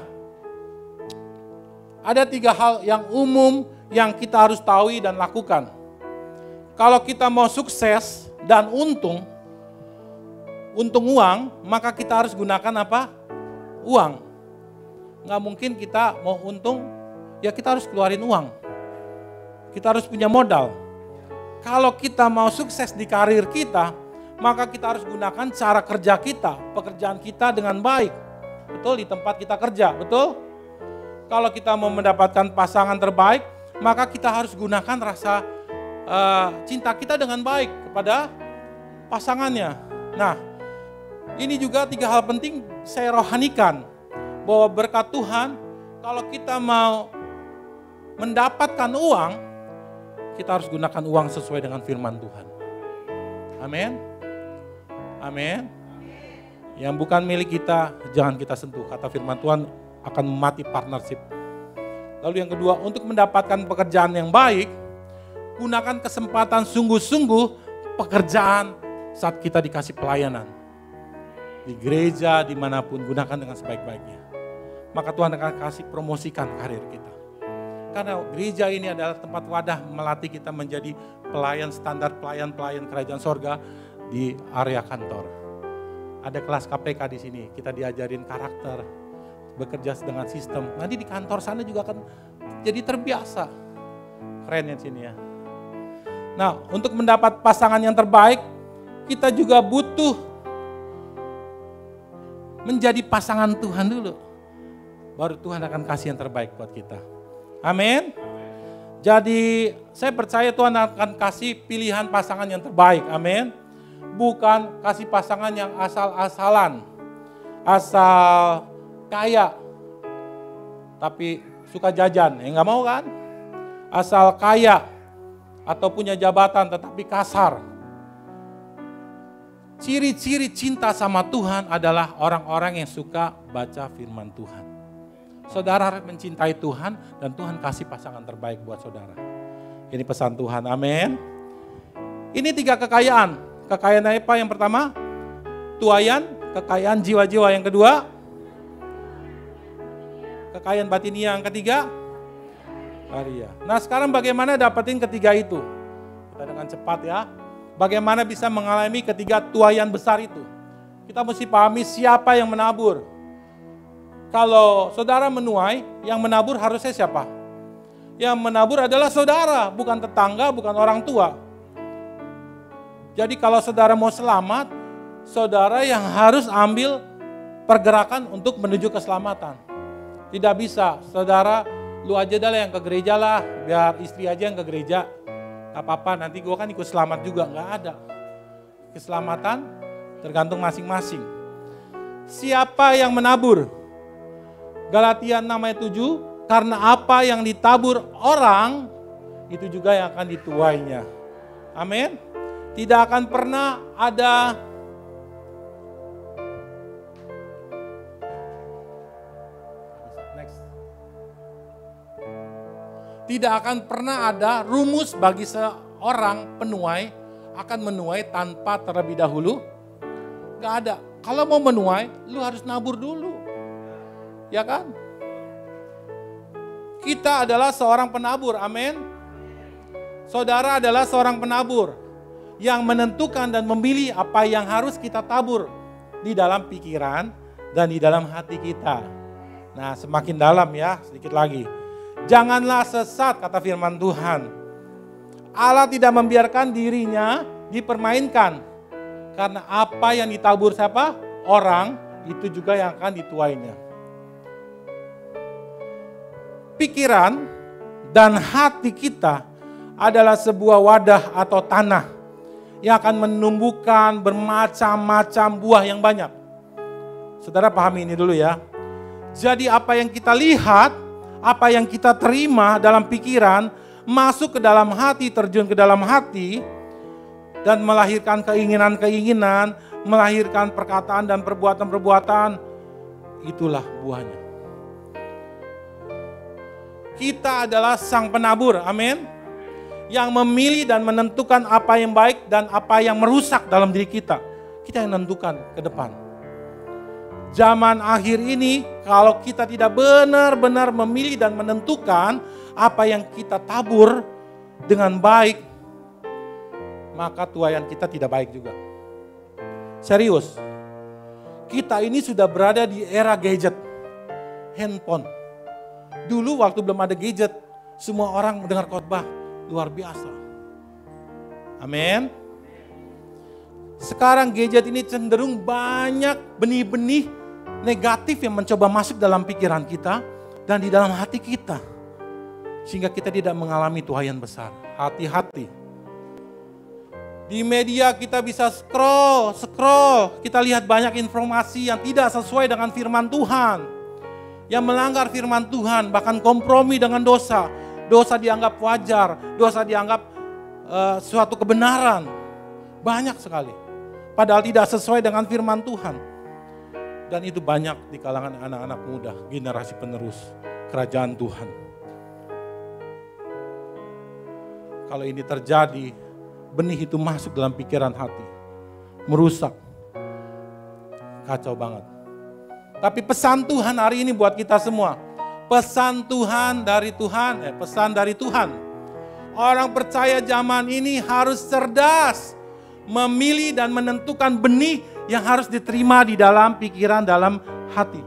ada 3 hal yang umum yang kita harus tahu dan lakukan. Kalau kita mau sukses dan untung uang, maka kita harus gunakan apa? Uang. Nggak mungkin kita mau untung, ya kita harus keluarin uang. Kita harus punya modal. Kalau kita mau sukses di karir kita, maka kita harus gunakan cara kerja kita, pekerjaan kita dengan baik. Betul, di tempat kita kerja, betul? Kalau kita mau mendapatkan pasangan terbaik, maka kita harus gunakan rasa cinta kita dengan baik kepada pasangannya. Nah, ini juga 3 hal penting saya rohanikan. Bahwa berkat Tuhan, kalau kita mau mendapatkan uang, kita harus gunakan uang sesuai dengan firman Tuhan. Amin. Amin. Yang bukan milik kita, jangan kita sentuh. Kata firman Tuhan akan mati partnership. Lalu yang kedua, untuk mendapatkan pekerjaan yang baik, gunakan kesempatan sungguh-sungguh pekerjaan saat kita dikasih pelayanan. Di gereja, dimanapun, gunakan dengan sebaik-baiknya. Maka Tuhan akan kasih promosikan karir kita. Karena gereja ini adalah tempat wadah melatih kita menjadi pelayan standar, pelayan kerajaan sorga di area kantor. Ada kelas KPK di sini, kita diajarin karakter, bekerja dengan sistem. Nanti di kantor sana juga akan jadi terbiasa. Keren ya sini ya. Nah, untuk mendapat pasangan yang terbaik, kita juga butuh menjadi pasangan Tuhan dulu. Baru Tuhan akan kasih yang terbaik buat kita. Amin. Jadi saya percaya Tuhan akan kasih pilihan pasangan yang terbaik. Amin. Bukan kasih pasangan yang asal-asalan. Asal kaya. Tapi suka jajan. Nggak mau kan? Asal kaya. Atau punya jabatan tetapi kasar. Ciri-ciri cinta sama Tuhan adalah orang-orang yang suka baca firman Tuhan. Saudara harus mencintai Tuhan dan Tuhan kasih pasangan terbaik buat saudara. Ini pesan Tuhan, amin. Ini 3 kekayaan. Kekayaan apa yang pertama? Tuayan, kekayaan jiwa-jiwa. Yang kedua? Kekayaan batiniah. Yang ketiga? Karya. Nah sekarang bagaimana dapetin ketiga itu? Kita dengan cepat ya. Bagaimana bisa mengalami ketiga tuayan besar itu? Kita mesti pahami siapa yang menabur. Kalau saudara menuai, yang menabur harusnya siapa? Yang menabur adalah saudara, bukan tetangga, bukan orang tua. Jadi kalau saudara mau selamat, saudara yang harus ambil pergerakan untuk menuju keselamatan. Tidak bisa, saudara, lu aja dah yang ke gereja lah, biar istri aja yang ke gereja. Gak apa-apa, nanti gue kan ikut selamat juga, gak ada. Keselamatan Tergantung masing-masing. Siapa yang menabur? Galatia 6 ayat 7, karena apa yang ditabur orang, itu juga yang akan dituainya. Amin. Tidak akan pernah ada rumus bagi seorang penuai akan menuai tanpa terlebih dahulu. Gak ada. Kalau mau menuai, lu harus nabur dulu. Ya kan? Kita adalah seorang penabur, amin. Saudara adalah seorang penabur yang menentukan dan memilih apa yang harus kita tabur di dalam pikiran dan di dalam hati kita. Nah, semakin dalam ya, sedikit lagi. Janganlah sesat, kata firman Tuhan. Allah tidak membiarkan dirinya dipermainkan. Karena apa yang ditabur siapa? Orang, itu juga yang akan dituainya. Pikiran dan hati kita adalah sebuah wadah atau tanah yang akan menumbuhkan bermacam-macam buah yang banyak. Saudara pahami ini dulu ya. Jadi apa yang kita lihat, apa yang kita terima dalam pikiran, masuk ke dalam hati, terjun ke dalam hati, dan melahirkan keinginan-keinginan, melahirkan perkataan dan perbuatan-perbuatan, itulah buahnya. Kita adalah sang penabur, amin. Yang memilih dan menentukan apa yang baik dan apa yang merusak dalam diri kita. Kita yang menentukan ke depan. Zaman akhir ini, kalau kita tidak benar-benar memilih dan menentukan apa yang kita tabur dengan baik, maka tuaian kita tidak baik juga. Serius, kita ini sudah berada di era gadget, handphone. Dulu waktu belum ada gadget, semua orang mendengar khotbah, luar biasa. Amin. Sekarang gadget ini cenderung banyak benih-benih negatif yang mencoba masuk dalam pikiran kita dan di dalam hati kita. Sehingga kita tidak mengalami tuaian besar. Hati-hati. Di media kita bisa scroll, kita lihat banyak informasi yang tidak sesuai dengan firman Tuhan. Yang melanggar firman Tuhan, bahkan kompromi dengan dosa. Dosa dianggap wajar, dosa dianggap suatu kebenaran. Banyak sekali. Padahal tidak sesuai dengan firman Tuhan. Dan itu banyak di kalangan anak-anak muda, generasi penerus kerajaan Tuhan. Kalau ini terjadi, benih itu masuk dalam pikiran hati. Merusak. Kacau banget. Tapi pesan Tuhan hari ini buat kita semua. Pesan dari Tuhan. Orang percaya zaman ini harus cerdas. Memilih dan menentukan benih yang harus diterima di dalam pikiran, dalam hati.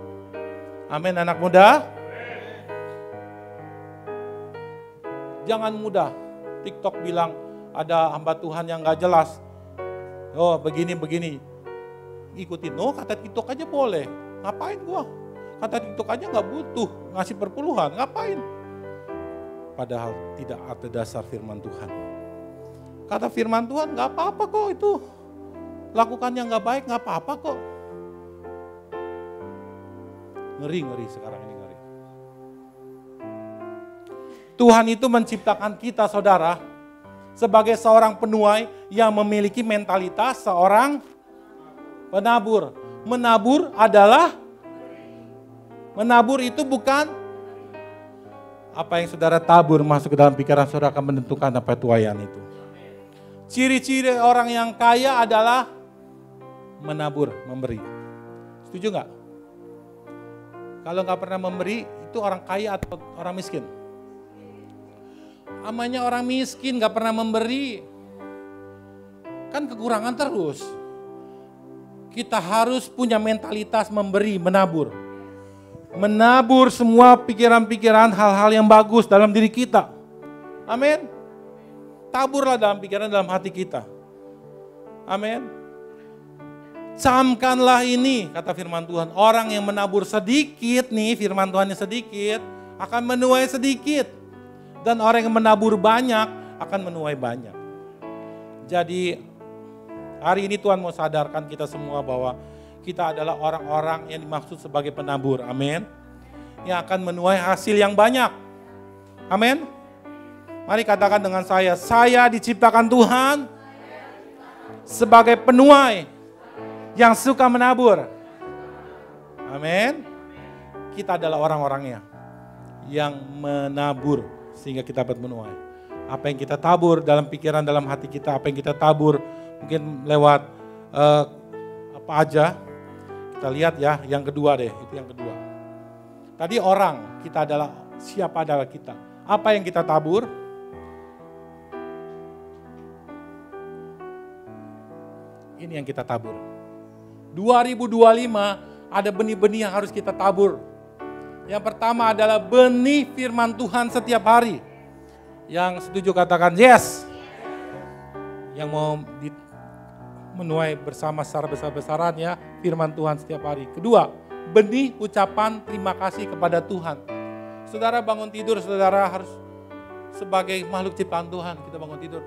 Amin anak muda. Jangan mudah. TikTok bilang ada hamba Tuhan yang gak jelas. Oh begini. Ikutin, kata TikTok aja boleh. Ngapain gua? Kata TikTok aja gak butuh ngasih perpuluhan, ngapain? Padahal tidak ada dasar firman Tuhan. Kata firman Tuhan gak apa-apa kok itu. Lakukan yang gak baik gak apa-apa kok. Ngeri sekarang ini ngeri. Tuhan itu menciptakan kita saudara sebagai seorang penuai yang memiliki mentalitas seorang penabur. Menabur itu bukan apa yang saudara tabur masuk ke dalam pikiran saudara akan menentukan apa tuaian itu. Ciri-ciri orang yang kaya adalah menabur, memberi. Setuju nggak? Kalau nggak pernah memberi itu orang kaya atau orang miskin? Namanya orang miskin nggak pernah memberi, kan kekurangan terus. Kita harus punya mentalitas memberi, menabur. Menabur semua pikiran-pikiran, hal-hal yang bagus dalam diri kita. Amin. Taburlah dalam pikiran, dalam hati kita. Amin. Camkanlah ini, kata firman Tuhan. Orang yang menabur sedikit nih, firman Tuhannya sedikit, akan menuai sedikit. Dan orang yang menabur banyak, akan menuai banyak. Jadi, Hari ini Tuhan mau sadarkan kita semua bahwa kita adalah orang-orang yang dimaksud sebagai penabur. Amin. Yang akan menuai hasil yang banyak. Amin. Mari katakan dengan saya diciptakan Tuhan sebagai penuai yang suka menabur. Amin. Kita adalah orang-orangnya yang menabur sehingga kita dapat menuai. Apa yang kita tabur dalam pikiran, dalam hati kita, apa yang kita tabur mungkin lewat apa aja. Kita lihat ya, yang kedua deh, itu yang kedua. Tadi orang, kita adalah, siapa adalah kita. Apa yang kita tabur? Ini yang kita tabur. 2025 ada benih-benih yang harus kita tabur. Yang pertama adalah benih firman Tuhan setiap hari. Yang setuju katakan yes. Yang mau menuai bersama secara besar-besaran ya firman Tuhan setiap hari. Kedua, benih ucapan terima kasih kepada Tuhan. Saudara bangun tidur, saudara harus sebagai makhluk ciptaan Tuhan, kita bangun tidur.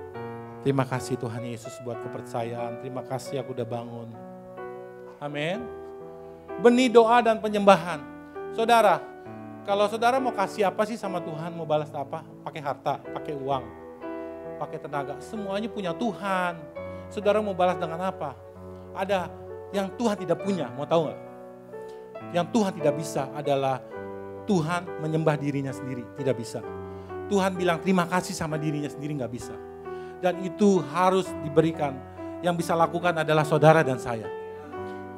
Terima kasih Tuhan Yesus buat kepercayaan, terima kasih aku udah bangun. Amin. Benih doa dan penyembahan. Saudara, kalau saudara mau kasih apa sih sama Tuhan, mau balas apa? Pakai harta, pakai uang, pakai tenaga, semuanya punya Tuhan. Saudara mau balas dengan apa? Ada yang Tuhan tidak punya, mau tahu nggak? Yang Tuhan tidak bisa adalah Tuhan menyembah dirinya sendiri, tidak bisa. Tuhan bilang terima kasih sama dirinya sendiri, nggak bisa. Dan itu harus diberikan. Yang bisa lakukan adalah saudara dan saya.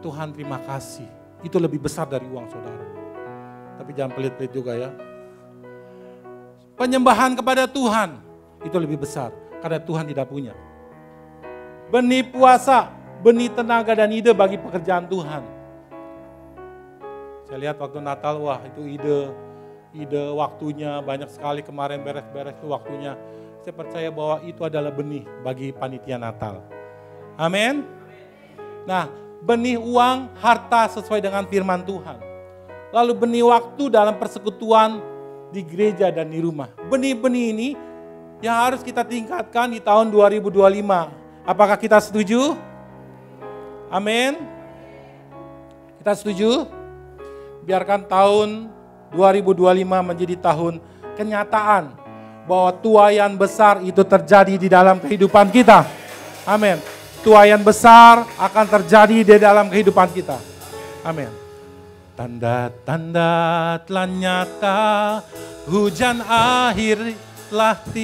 Tuhan terima kasih, itu lebih besar dari uang saudara. Tapi jangan pelit-pelit juga ya. Penyembahan kepada Tuhan, itu lebih besar. Karena Tuhan tidak punya. Benih puasa, benih tenaga dan ide bagi pekerjaan Tuhan. Saya lihat waktu Natal, wah itu ide waktunya banyak sekali kemarin beres-beres itu waktunya. Saya percaya bahwa itu adalah benih bagi panitia Natal. Amin. Nah, benih uang, harta sesuai dengan firman Tuhan. Lalu benih waktu dalam persekutuan di gereja dan di rumah. Benih-benih ini yang harus kita tingkatkan di tahun 2025. Apakah kita setuju? Amin. Kita setuju? Biarkan tahun 2025 menjadi tahun kenyataan bahwa tuaian besar itu terjadi di dalam kehidupan kita. Amin. Tuaian besar akan terjadi di dalam kehidupan kita. Amin. Tanda-tanda telah nyata, hujan akhir telah tiba.